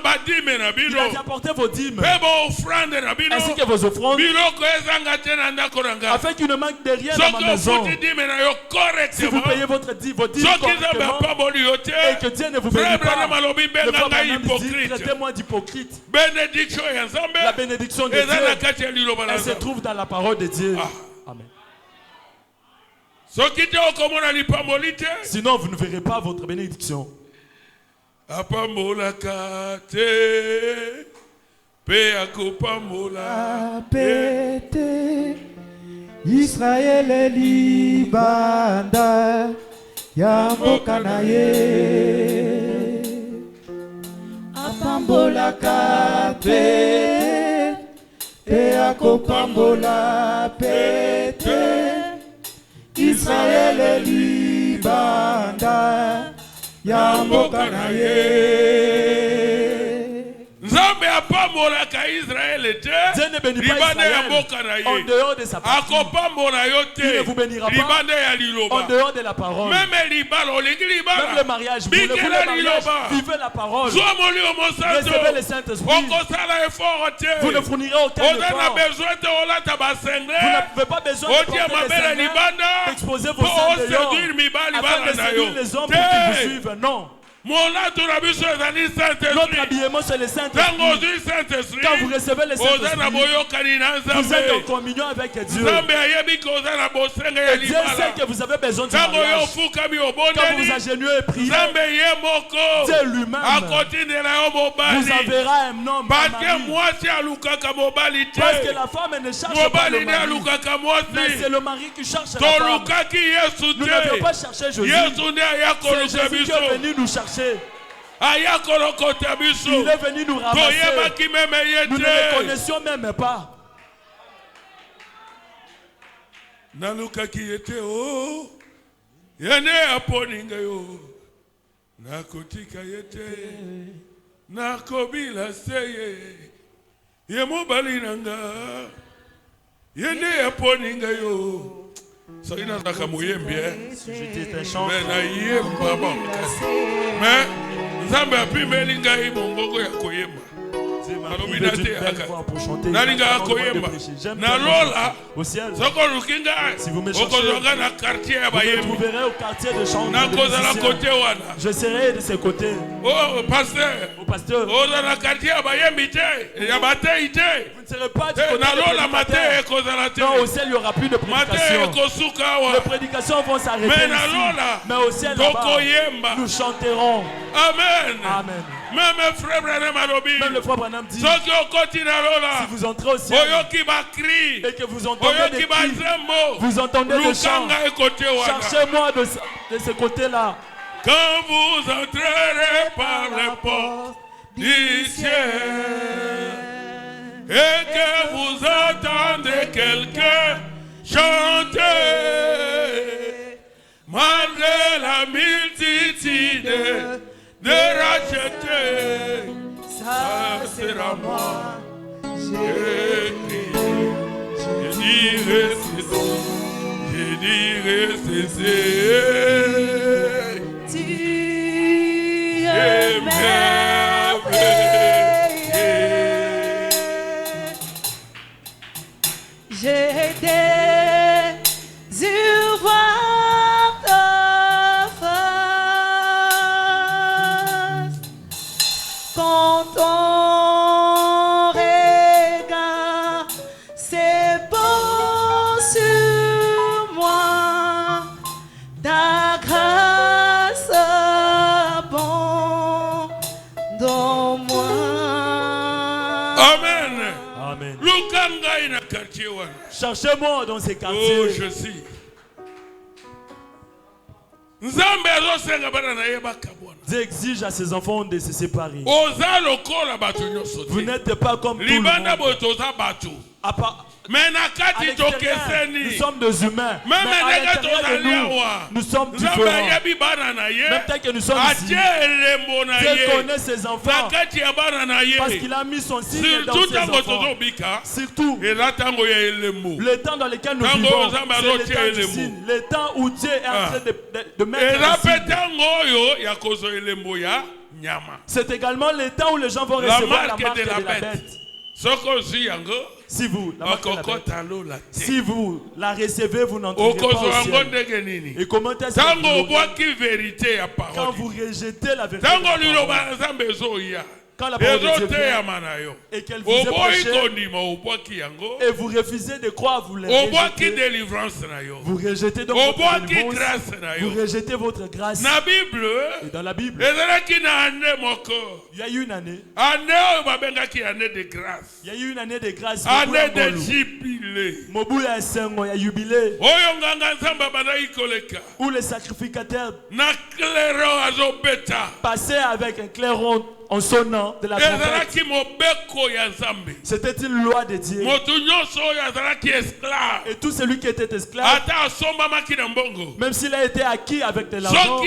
Il a dit apportez vos dîmes. Ainsi que vos offrandes. Afin qu'il ne manque de rien dans ma maison. Si vous payez vos dîmes correctement. Et que Dieu ne vous bénisse pas. Le frère Branham dit traitez-moi d'hypocrite. La bénédiction de Dieu. Elle se trouve dans la parole de Dieu. Amen. Sinon, vous ne verrez pas votre bénédiction.
Israël libanda ya mboka na ye apambolaka pe akopambola pe Israël libanda ya mboka na ye.
Nzambe apambolaka Israël te.
Dieu ne bénit pas Israël en dehors de sa partie. Il ne vous bénira pas en dehors de la parole. Même le mariage, vous voulez le mariage, vivez la parole. Recevez le Saint-Esprit. Vous ne fournirez aucun effort. Vous n'avez pas besoin de porter les serments, d'exposer vos seins dehors, afin de séduire les hommes pour qu'ils vous suivent. Non. Notre habillement c'est le Saint-Esprit. Quand vous recevez le Saint-Esprit, vous êtes en communion avec Dieu. Et Dieu sait que vous avez besoin de mariage. Quand vous vous agenouillez et priez, Dieu lui-même vous enverra un homme, un mari. Parce que la femme ne cherche pas le mari, mais c'est le mari qui cherche la femme. Nous n'avions pas cherché Jésus. C'est Jésus qui est venu nous chercher. Il est venu nous ramasser. Nous ne le connaissions même pas.
J'étais un chant. Mais Nzambe apimeli ngai mongongo ya koyemba.
Si vous me cherchez, vous me trouverez au quartier de chant. Je serai de ce côté.
Oh, pasteur.
Au pasteur. Vous ne serez pas du côté de prédicateur. Non, au ciel, il n'y aura plus de prédication. Les prédications vont s'arrêter ici. Mais au ciel, là-bas, nous chanterons.
Amen.
Amen.
Même le frère
Branham dit, si vous entrez au ciel et que vous entendez des cris, vous entendez des chants, cherchez-moi de ce côté-là.
Quand vous entrerez par les portes du ciel et que vous entendez quelqu'un chanter, malgré la multitude de racheter, ça sera moi. J'ai crié, je dirai cesser.
Tu es merveilleux. J'ai des yeux voir ta face quand ton regard s'est beau sur moi, ta grâce abonde-moi.
Amen.
Amen.
Lukanga quartier.
Cherchez-moi dans ces quartiers.
Oh, je suis.
Dieu exige à ses enfants de se séparer. Vous n'êtes pas comme tout le monde. nous sommes des humains. Mais à l'intérieur de nous sommes différents. Même tel que nous sommes ici, Dieu connaît ses enfants parce qu'il a mis son signe dans ses enfants. Surtout, le temps dans lequel nous vivons, c'est le temps du signe. Le temps où Dieu est en train de mettre le signe. C'est également le temps où les gens vont recevoir la marque de la bête. Si vous la recevez, vous n'entrez pas au ciel. Et comment est-ce que quand vous rejetez la vérité, quand la parole de Dieu vient et qu'elle vous est prêchée et vous refusez de croire, vous les rejetez. Vous rejetez donc votre délivrance, vous rejetez votre grâce. Et dans la Bible, il y a eu une année. Il y a eu une année de grâce.
Année de jubilé.
Il y a jubilé. Où les sacrificateurs passaient avec un clairon en sonnant de la trompette. C'était une loi de Dieu. Et tout celui qui était esclave, même s'il a été acquis avec de l'argent,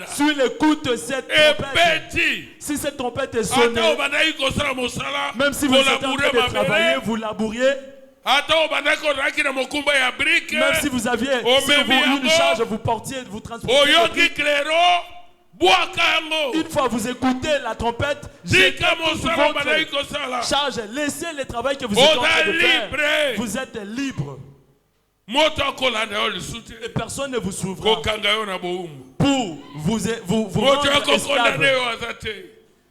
s'il écoute cette trompette, si cette trompette est sonnée, même si vous êtes en train de travailler, vous labouriez, même si vous aviez une charge, vous portiez, vous transportiez. Une fois vous écoutez la trompette, charge, laissez le travail que vous êtes en train de faire. Vous êtes libre. Et personne ne vous suivra pour vous rendre esclave.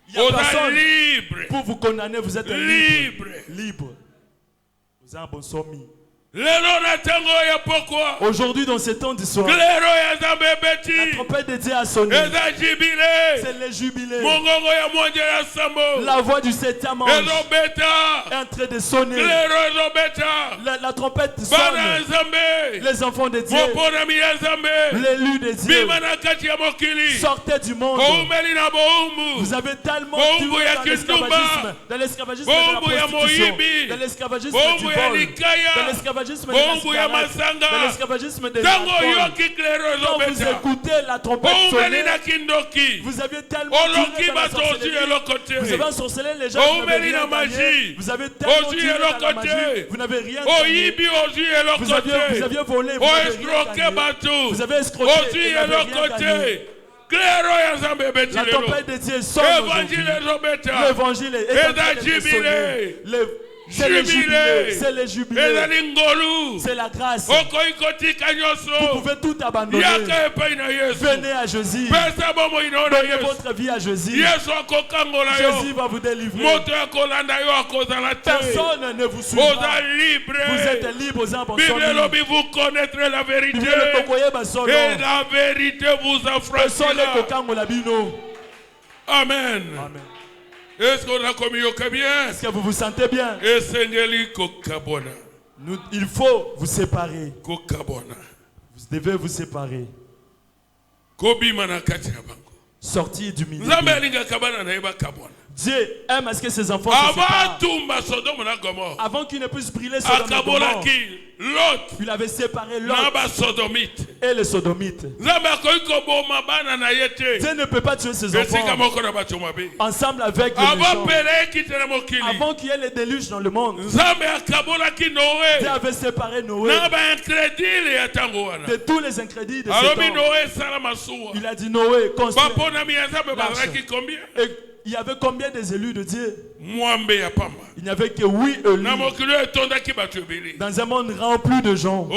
Il n'y a personne pour vous condamner, vous êtes libre. Vous êtes un bon sommet. Aujourd'hui, dans ce temps du soir, la trompette de Dieu a sonné. C'est le jubilé. La voix du septième ange est en train de sonner. La trompette sonne. Les enfants de Dieu, l'élu de Dieu, sortez du monde. Vous avez tellement dans l'esclavagisme de la prostitution, dans l'esclavagisme du vol, dans l'esclavagisme de l'esclavagisme de l'alcool. Quand vous écoutez la trompette sonner, vous avez tellement tué dans la sorcellerie. Vous avez ensorcelé les gens, vous n'avez rien gagné. Vous avez tellement tué dans la magie, vous n'avez rien gagné. Vous aviez volé, vous n'avez rien gagné. Vous avez escroqué, vous n'avez rien gagné. La trompette de Dieu sonne aujourd'hui. L'évangile est en train de sonner. C'est le jubilé, c'est le jubilé, c'est la grâce. Vous pouvez tout abandonner. Venez à Jésus. Donnez votre vie à Jésus. Jésus va vous délivrer. Personne ne vous suivra. Vous êtes libres aux abandonnés.
Vous connaîtrez la vérité. Et la vérité vous affranchira. Amen.
Amen.
Est-ce qu'on a commis au bien?
Est-ce que vous vous sentez bien? Il faut vous séparer. Vous devez vous séparer. Sortir du milieu. Dieu aime à ce que ses enfants se séparent. Avant qu'il ne puisse brûler Sodome et Gomorrhe, il avait séparé Lot et les Sodomites. Dieu ne peut pas tuer ses enfants ensemble avec les méchants. Avant qu'il y ait les déluges dans le monde, Dieu avait séparé Noé de tous les incrédules de ce temps. Il a dit Noé, construis l'arche. Et il y avait combien des élus de Dieu? Il n'y avait que 8 élus. Dans un monde rempli de gens.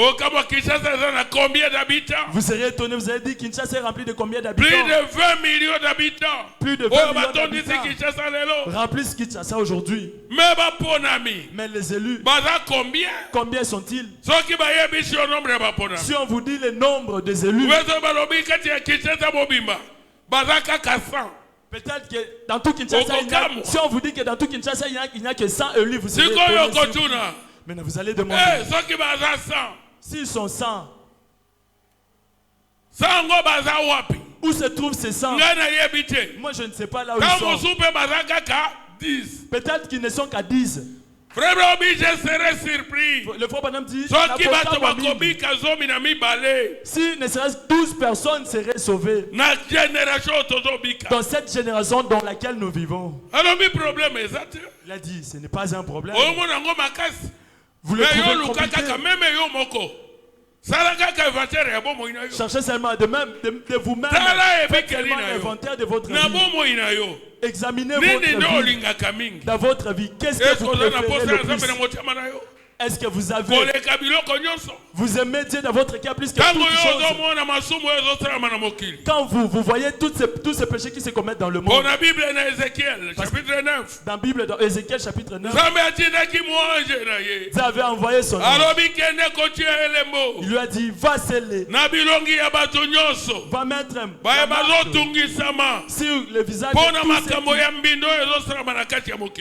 Vous serez étonné, vous avez dit Kinshasa est rempli de combien d'habitants?
Plus de 20 millions d'habitants.
Plus de 20 millions d'habitants. Remplissent Kinshasa aujourd'hui. Mais les élus, combien sont-ils? Si on vous dit le nombre des élus, peut-être que dans tout Kinshasa, si on vous dit que dans tout Kinshasa, il n'y a que 100 élus, vous serez étonnés. Maintenant, vous allez demander, s'ils sont 100, où se trouvent ces 100? Moi, je ne sais pas là où ils sont. Peut-être qu'ils ne sont qu'à 10.
Frère Robi, je serais surpris.
Le frère Branham dit,
si
ne serait-ce 12 personnes seraient sauvées dans cette génération dans laquelle nous vivons. Il a dit, ce n'est pas un problème. Vous le trouvez compliqué. Cherchez seulement de vous-même. Faites seulement l'inventaire de votre vie. Examinez votre vie. Dans votre vie, qu'est-ce que vous préférez le plus? Est-ce que vous avez... Vous aimez Dieu dans votre cœur plus que toutes choses. Quand vous voyez tous ces péchés qui se commettent dans le monde. Dans la Bible, dans Ézéchiel chapitre 9. Dieu avait envoyé son ange. Il lui a dit, va sceller. Va mettre sur le visage de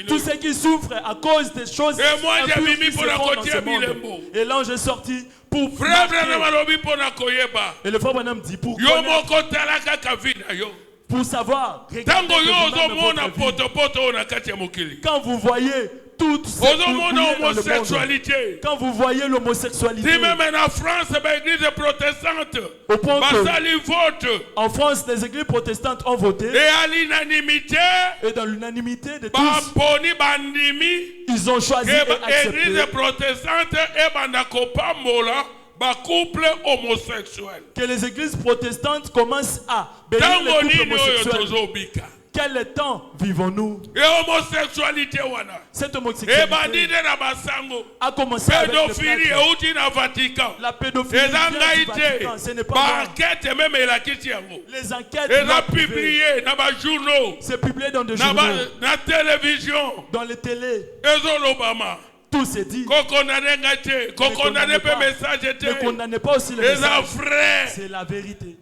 tous ceux qui souffrent à cause des choses impures qui se font dans ce monde. Et l'ange est sorti pour et le frère Branham dit pour savoir quand vous voyez toutes ces homosexualités, quand vous voyez l'homosexualité, même en France, l'église protestante, en France, les églises protestantes ont voté, et à l'unanimité, et dans l'unanimité de tous, ils ont choisi et accepté l'église protestante couple homosexuel. Que les églises protestantes commencent à bénir les couples homosexuels. Quel temps vivons-nous? Cette homosexualité a commencé avec le prêtre. La pédophilie vient du Vatican. Ce n'est pas moi. Les enquêtes c'est publié dans des journaux, dans les télés. Tout s'est dit. Ne condamnez pas aussi le message. C'est la vérité.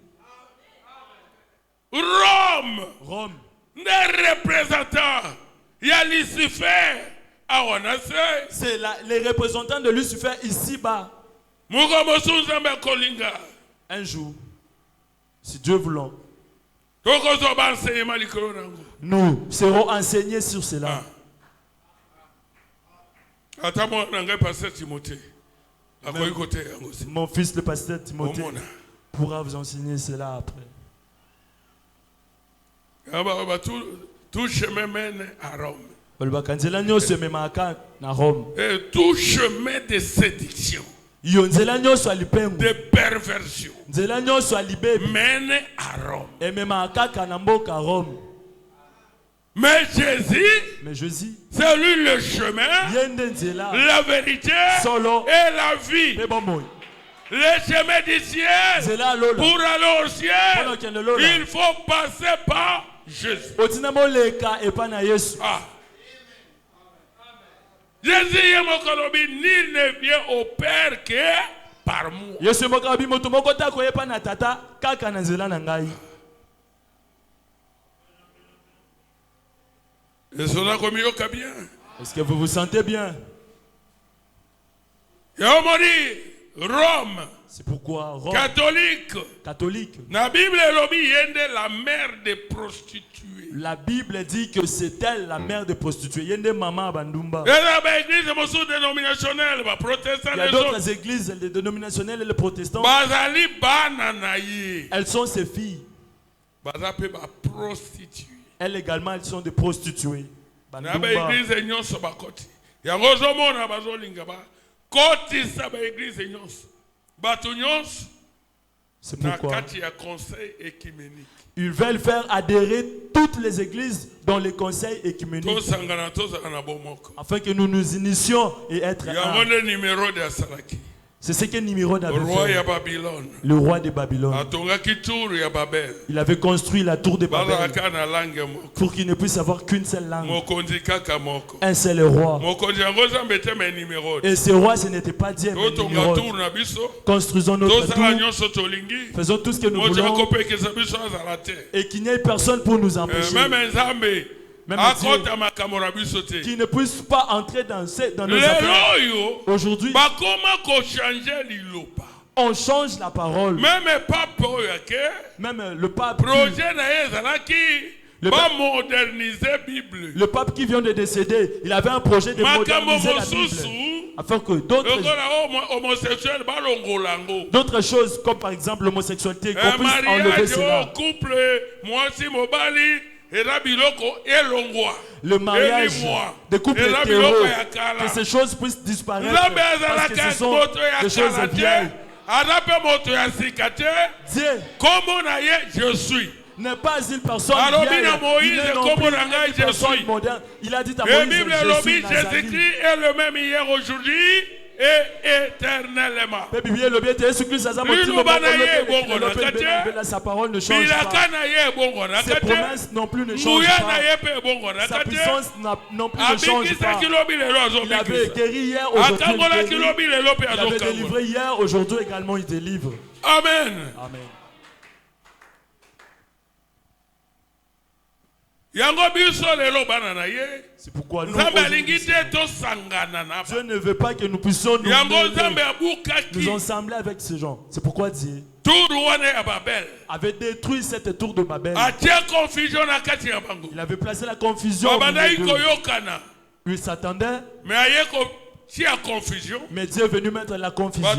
Rome. Les représentants. Il y a Lucifer. C'est les représentants de Lucifer ici-bas. Un jour, si Dieu voulant, nous serons enseignés sur cela. Mon fils le pasteur Timothée pourra vous enseigner cela après.
Tout chemin mène à Rome.
Et
tout chemin de séduction, de perversion mène à Rome. Mais Jésus, c'est lui le chemin, la vérité et la vie. Le chemin du ciel, pour aller au ciel, il faut passer par Jésus. Jésus est mon colobi, nul ne vient au Père que par moi.
Est-ce que vous vous sentez bien?
Rome.
C'est pourquoi Rome.
Catholique. La Bible est la mère des prostituées.
La Bible dit que c'est elle la mère des prostituées. Il y a d'autres églises les dénominationnelles et les protestants. Elles sont ses filles. Elles également, elles sont des prostituées. C'est pourquoi ils veulent faire adhérer toutes les églises dans les conseils écuméniques afin que nous nous initions et être un. C'est ce que Nimrod avait fait. Le roi de Babylone. Il avait construit la tour de Babel pour qu'il ne puisse avoir qu'une seule langue. Un seul roi. Et ce roi, ce n'était pas Dieu, mais Nimrod. Construisons notre tour. Faisons tout ce que nous voulons. Et qu'il n'y ait personne pour nous empêcher. Même Dieu, qui ne puisse pas entrer dans nos affaires. Aujourd'hui, on change la parole. Même le pape, Le pape qui vient de décéder, il avait un projet de moderniser la Bible. Afin que d'autres choses, comme par exemple l'homosexualité, qu'on puisse enlever cela. Le mariage des couples hétéros, que ces choses puissent disparaître parce que ce sont des choses vieilles. Dieu
je suis.
N'est pas une personne vieille, il n'est non plus une personne moderne. Il a dit à Moïse, je suis
Jésus-Christ est le même hier, aujourd'hui et éternellement.
Sa parole ne change pas. Ses promesses non plus ne changent pas. Sa puissance non plus ne change pas. Il avait guéri hier, aujourd'hui il avait délivré hier, aujourd'hui également il délivre.
Amen.
Amen. C'est pourquoi nous, Dieu ne veut pas que nous puissions nous ensembler avec ces gens. C'est pourquoi Dieu avait détruit cette tour de Babel. Il avait placé la confusion au milieu d'eux. Il s'attendait, mais Dieu est venu mettre la confusion.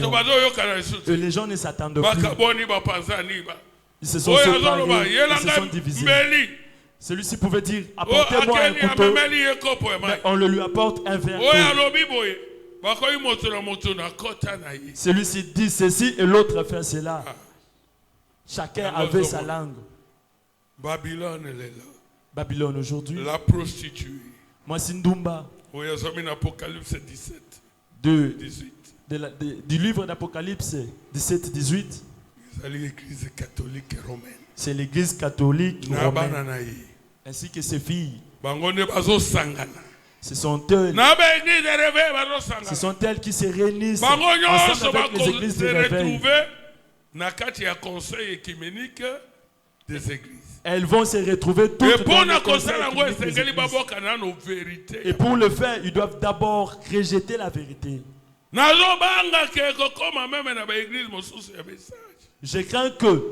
Et les gens ne s'attendent plus. Ils se sont séparés, ils se sont divisés. Celui-ci pouvait dire, apportez-moi un couteau, mais on le lui apporte un verre. Celui-ci dit ceci et l'autre fait cela. Chacun avait sa langue.
Babylone, elle est là.
Babylone aujourd'hui.
La prostituée.
Moi, Sindumba.
Apocalypse 17.
18. Du livre d'Apocalypse 17, 18.
C'est l'église catholique romaine.
C'est l'église catholique romaine. Ainsi que ses filles. Ce sont elles qui se réunissent ensemble avec les églises de réveil. Elles vont se retrouver toutes dans le conseil des églises. Et pour le faire, ils doivent d'abord rejeter la vérité. Je crains que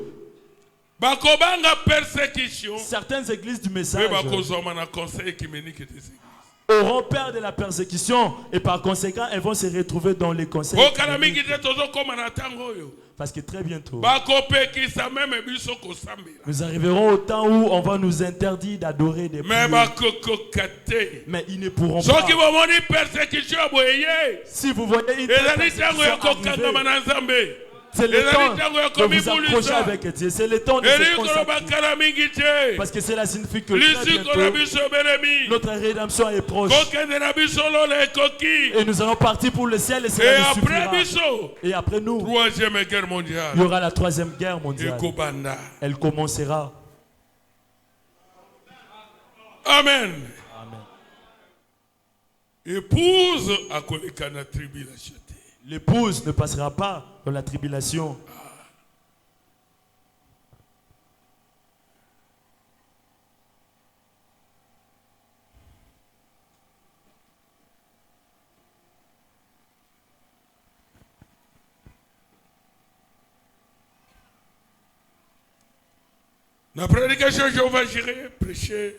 certaines églises du message auront peur de la persécution et par conséquent elles vont se retrouver dans les conseils. Parce que très bientôt nous arriverons au temps où on va nous interdire d'adorer des dieux. Mais ils ne pourront pas. Si vous voyez une persécution arriver, c'est le temps de vous approcher avec Dieu. C'est le temps de se consacrer. Parce que cela signifie que très bientôt, notre rédemption est proche. Et nous allons partir pour le ciel et cela nous suffira. Et après nous, il y aura la troisième guerre mondiale. Elle commencera.
Amen. Épouse à la tribulation.
L'épouse ne passera pas dans la tribulation.
La prédication Jéhovah Jireh prêchée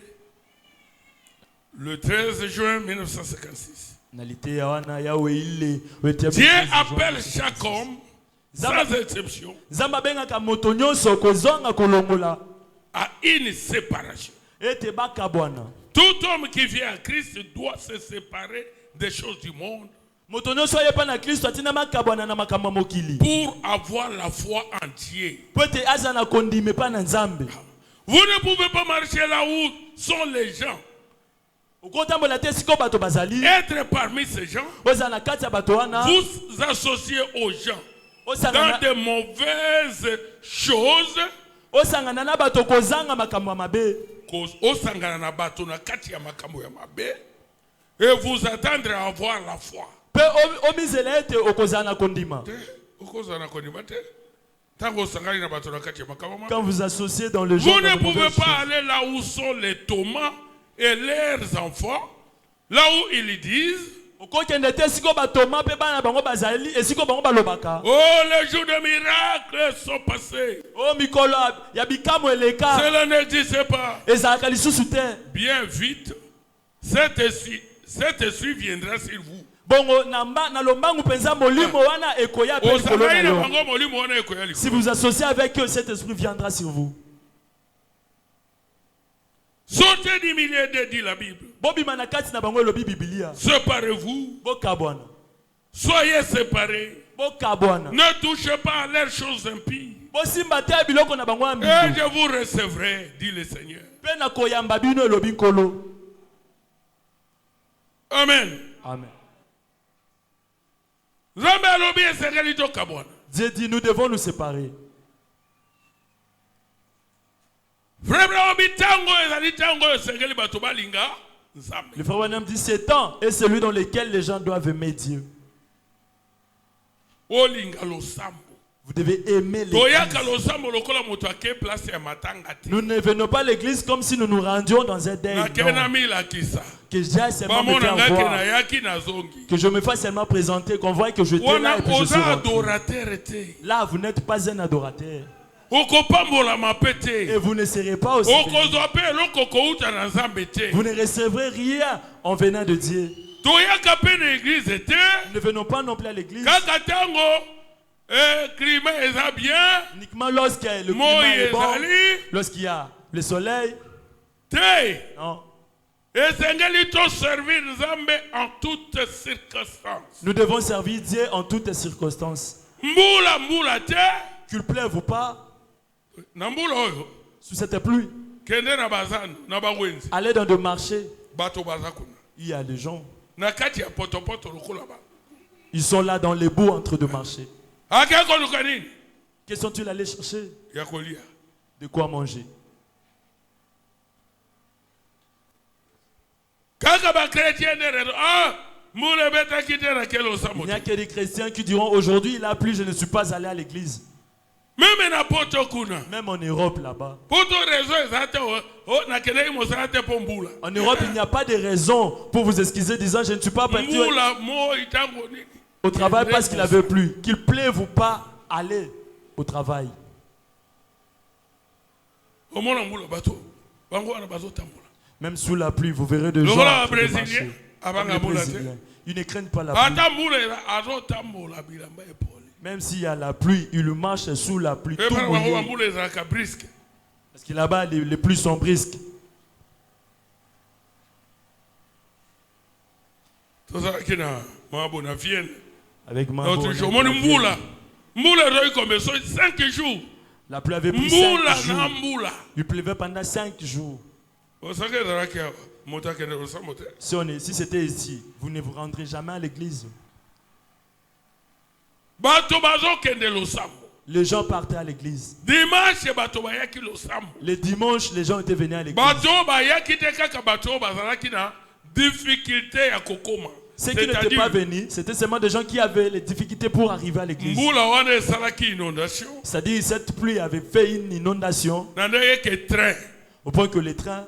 le 13 juin 1956. Dieu appelle chaque homme, sans exception, à une séparation. Tout homme qui vient à Christ doit se séparer des choses du monde pour avoir la foi en Dieu. Vous ne pouvez pas marcher là où sont les gens. Être parmi ces gens, vous associez aux gens dans de mauvaises choses, et vous attendre à avoir la foi.
Quand vous associez dans le genre,
vous ne pouvez pas aller là où sont les Thomas et leurs enfants, là où ils disent Oh, les jours de miracles sont passés. Cela ne disait pas. Bien vite, cet esprit viendra sur vous.
Si vous associez avec eux, cet esprit viendra sur vous.
Sortez du milieu de dit la Bible. Séparez-vous. Soyez séparés. Ne touchez pas à leurs choses impies. Et je vous recevrai, dit le Seigneur. Amen.
Amen. Dieu dit, nous devons nous séparer.
Le
frère Branham dit, c'est temps et celui dans lequel les gens doivent aimer Dieu. Vous devez aimer l'église. Nous ne venons pas à l'église comme si nous nous rendions dans un deuil. Que j'aille seulement me faire voir. Que je me fasse seulement présenter, qu'on voit que je suis là et que je suis rentré. Là, vous n'êtes pas un adorateur. Et vous ne serez pas aussi. Vous ne recevrez rien en venant de Dieu. Nous ne venons pas non plus à l'église. Uniquement lorsqu'il y a le climat est bon, lorsqu'il y a le soleil. Non. Nous devons servir Dieu en toutes circonstances. Qu'il pleuve ou pas, sous cette pluie, allez dans des marchés. Il y a des gens. Ils sont là dans les bouts entre deux marchés. Qu'est-ce sont-ils allés chercher? De quoi manger. Il n'y a que des chrétiens qui diront aujourd'hui il a plu, je ne suis pas allé à l'église. Même en Europe là-bas. En Europe, il n'y a pas de raison pour vous excuser disant je ne suis pas parti au travail parce qu'il avait plu. Qu'il pleuve ou pas, allez au travail. Même sous la pluie, vous verrez des gens qui marchent. Ils ne craignent pas la pluie. Même s'il y a la pluie, ils marchent sous la pluie. Tout mouillé. Parce que là-bas, les pluies sont brisques. Avec Mambo, la pluie avait pris 5 jours. Il pleuvait pendant 5 jours. Si c'était ici, vous ne vous rendrez jamais à l'église. Les gens partaient à l'église. Les dimanches, les gens étaient venus à l'église. Ceux qui n'étaient pas venus, c'était seulement des gens qui avaient les difficultés pour arriver à l'église. C'est-à-dire cette pluie avait fait une inondation au point que les trains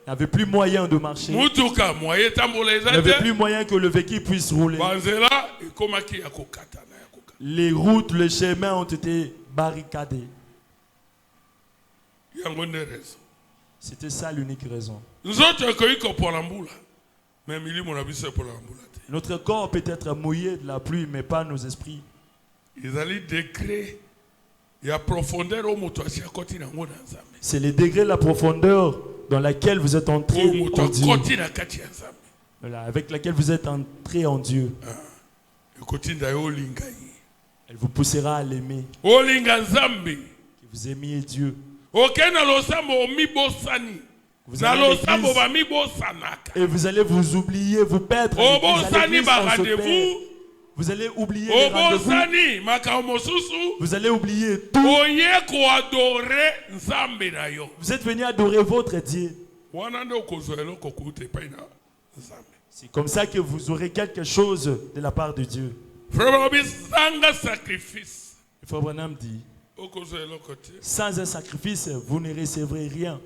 n'avaient plus moyen de marcher. Il n'avait plus moyen que le véhicule puisse rouler. Les routes, les chemins ont été barricadés. C'était ça l'unique raison. Notre corps peut être mouillé de la pluie, mais pas nos esprits. C'est le degré de la profondeur dans laquelle vous êtes entré en Dieu. Voilà, avec laquelle vous êtes entré en Dieu. Elle vous poussera à l'aimer. Que vous aimiez Dieu. Vous allez et vous allez vous oublier, vous perdre. Vous allez oublier les rendez-vous. Vous allez oublier tout. Vous êtes venu adorer votre Dieu. C'est comme ça que vous aurez quelque chose de la part de Dieu. Frère Branham dit, sans un sacrifice, vous ne recevrez rien.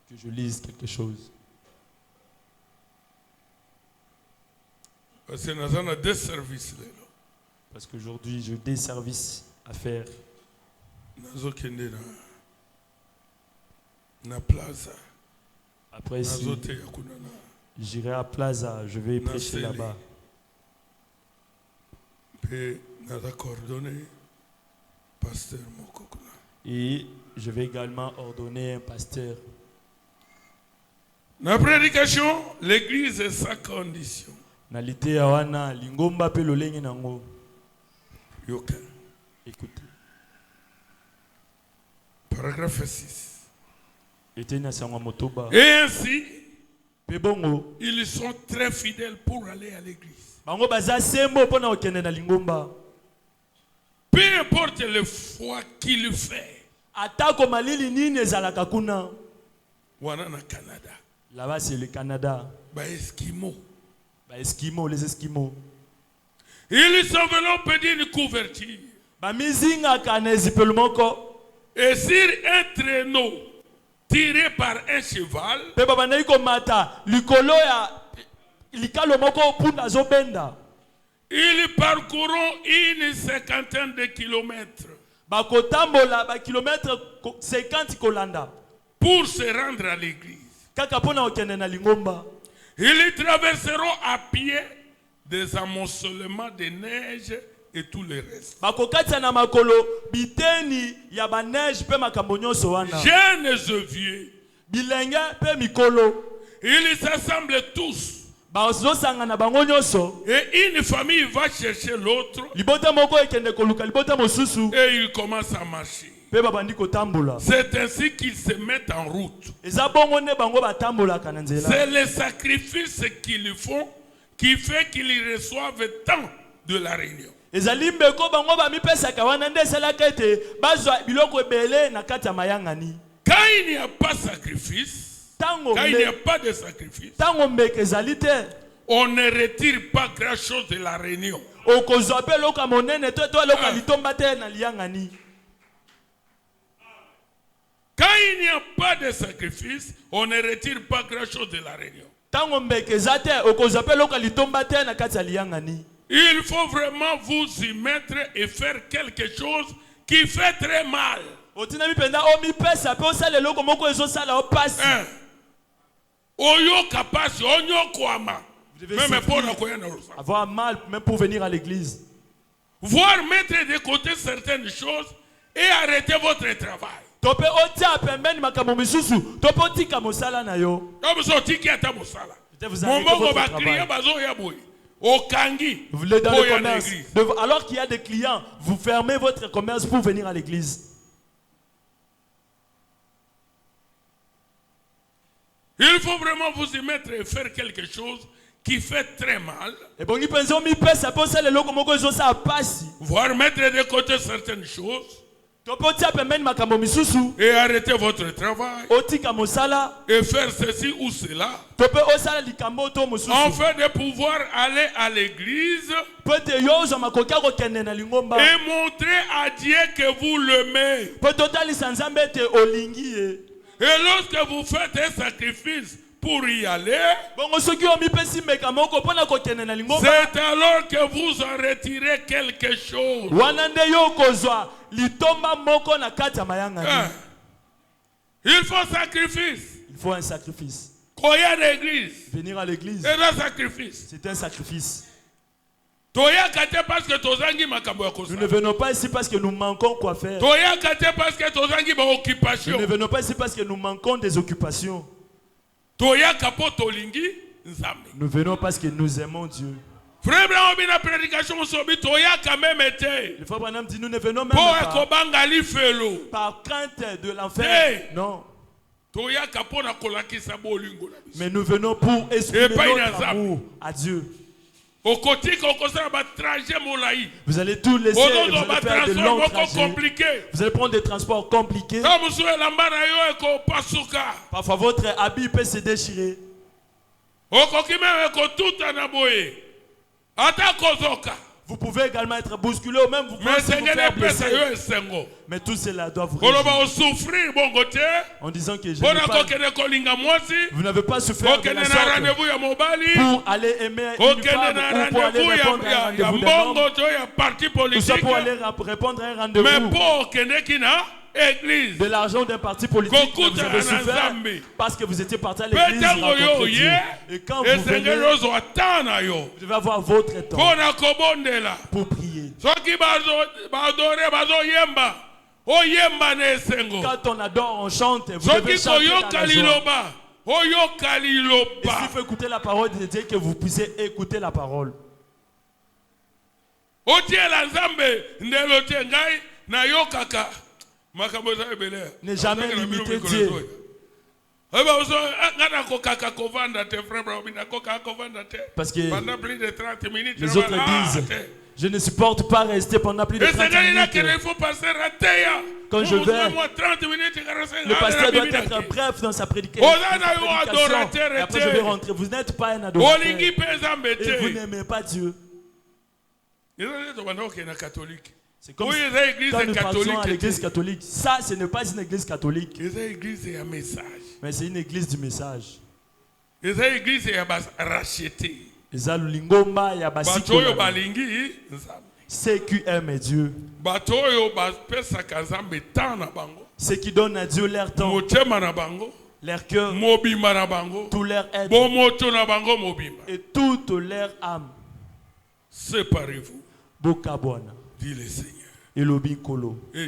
Que je lise quelque chose.
Parce que
Parce qu'aujourd'hui, j'ai des services à faire. Après ici, j'irai à Plaza, je vais prêcher là-bas. Et je vais également ordonner un pasteur.
La prédication, l'église est sa condition.
Écoutez.
Paragraphe 6.
Et
ainsi, ils sont très fidèles pour aller à l'église. Peu importe le foi qu'il fait. Canada.
Là-bas, c'est le Canada.
Esquimaux.
Les Esquimaux.
Ils s'enveloppent d'une couverture. Et sur un traîneau tiré par un cheval, ils parcourront une cinquantaine de kilomètres pour se rendre à l'église. Ils traverseront à pied des amoncellements de neige et tout le reste. Jeunes et vieux, ils s'assemblent tous. Et une famille va chercher l'autre. Et ils commencent à marcher. C'est ainsi qu'ils se mettent en route. C'est le sacrifice qu'ils font qui fait qu'ils reçoivent tant de la réunion. Quand il n'y a pas de sacrifice, on ne retire pas grand chose de la réunion. Quand il n'y a pas de sacrifice, on ne retire pas grand chose de la réunion. Il faut vraiment vous y mettre et faire quelque chose qui fait très mal.
Avoir mal même pour venir à l'église.
Voir mettre de côté certaines choses et arrêter votre travail.
Vous voulez dans le commerce. Alors qu'il y a des clients, vous fermez votre commerce pour venir à l'église.
Il faut vraiment vous y mettre et faire quelque chose qui fait très mal. Voir mettre de côté certaines choses. Et arrêter votre travail. Et faire ceci ou cela. Afin de pouvoir aller à l'église. Et montrer à Dieu que vous l'aimez. Et lorsque vous faites un sacrifice pour y aller, c'est alors que vous en retirez quelque chose. Il faut sacrifice.
Il faut un sacrifice.
Venir
à l'église.
C'est un sacrifice.
C'est un sacrifice.
Nous
ne venons pas ici parce que nous manquons quoi faire. Nous ne venons pas ici parce que nous manquons des occupations. Nous venons parce que nous aimons Dieu. Le frère Branham dit nous ne venons même pas par crainte de l'enfer. Non. Mais nous venons pour exprimer notre amour à Dieu. Vous allez tout laisser, vous allez faire de longs trajets. Vous allez prendre des transports compliqués. Parfois votre habit peut se déchirer. Vous pouvez également être bousculé ou même vous pouvez vous faire blesser. Mais tout cela doit vous réjouir. En disant que vous n'avez pas souffert de la sorte pour aller aimer une femme ou pour aller répondre à un rendez-vous d'un homme. Tout ça pour aller répondre à un rendez-vous. De l'argent d'un parti politique que vous avez souffert parce que vous étiez parti à l'église rencontrer Dieu. Et quand vous venez, vous devez avoir votre temps pour prier. Quand on adore, on chante, vous devez chanter dans la joie. Et s'il faut écouter la parole de Dieu, que vous puissiez écouter la parole. Ne jamais limiter Dieu. Parce que les autres disent, je ne supporte pas rester pendant plus de 30 minutes. Quand je vais, le pasteur doit être bref dans sa prédication. Et après je vais rentrer. Vous n'êtes pas un adorateur. Et vous n'aimez pas Dieu. C'est comme quand nous partons à l'église catholique. Ça, ce n'est pas une église catholique. Mais c'est une église du message. Ceux qui aiment Dieu. Ceux qui donnent à Dieu leur temps, leur cœur, tout leur aide et toute leur âme.
Séparez-vous.
Dit
le Seigneur.
Et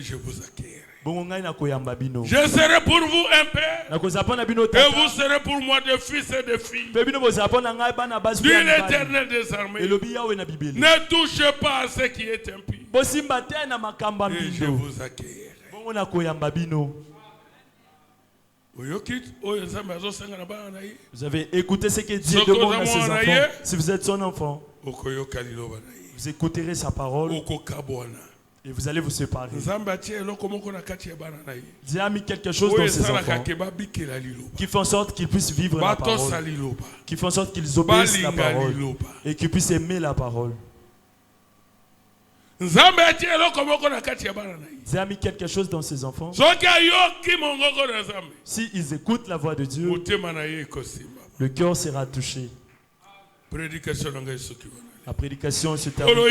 je vous accueillerai.
Je
serai pour vous un père. Et vous serez pour moi des fils et des filles. Dit l'Éternel des armées. Ne touchez pas à ce qui est impie. Et je vous accueillerai.
Vous avez écouté ce que Dieu demande à ses enfants. Si vous êtes son enfant, vous écouterez sa parole et vous allez vous séparer. Dieu a mis quelque chose dans ses enfants qui fait en sorte qu'ils puissent vivre la parole, qui fait en sorte qu'ils obéissent la parole et qu'ils puissent aimer la parole. Dieu a mis quelque chose dans ses enfants. Si ils écoutent la voix de Dieu, le cœur sera touché. La prédication se termine par là.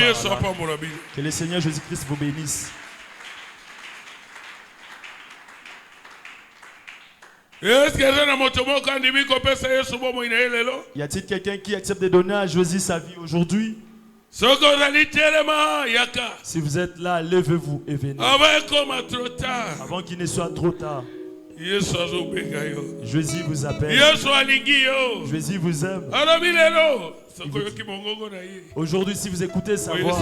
Que le Seigneur Jésus-Christ vous bénisse.
Y
a-t-il quelqu'un qui accepte de donner à Jésus sa vie aujourd'hui? Si vous êtes là, levez-vous et venez. Avant qu'il ne soit trop tard. Jésus vous appelle. Jésus vous aime. Aujourd'hui, si vous écoutez sa voix,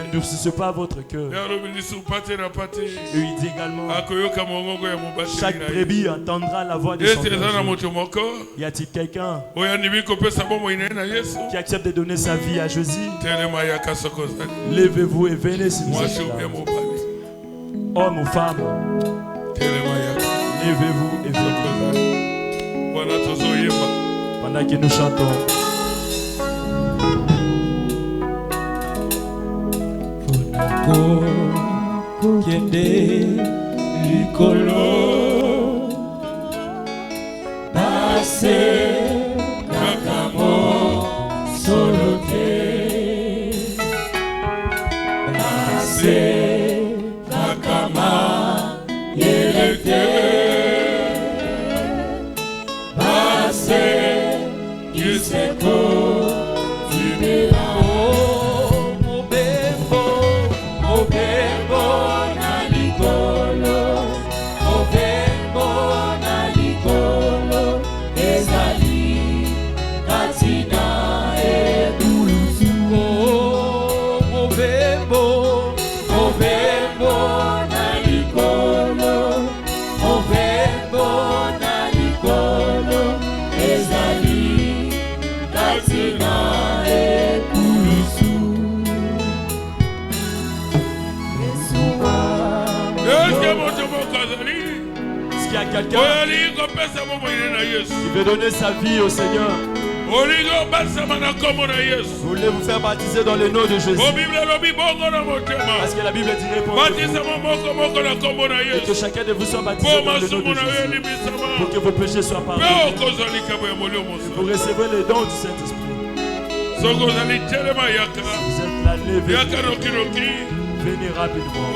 n'endurcissez pas votre cœur. Et il dit également, chaque brebis entendra la voix de son berger. Y a-t-il quelqu'un qui accepte de donner sa vie à Jésus? Levez-vous et venez si vous êtes là. Homme ou femme, levez-vous et venez. Pendant que nous chantons.
Kende likolo Base Nakamo Solote Base Nakama Yelete Base Yuseko Tibela
Quelqu'un qui veut donner sa vie au Seigneur. voulez vous faire baptiser dans le nom de Jésus. Parce que la Bible dirait pour vous. Et que chacun de vous soit baptisé dans le nom de Jésus. Pour que vos péchés soient pardonnés. Vous recevez les dons du Saint-Esprit. Si vous êtes là, levez-vous. Venez rapidement.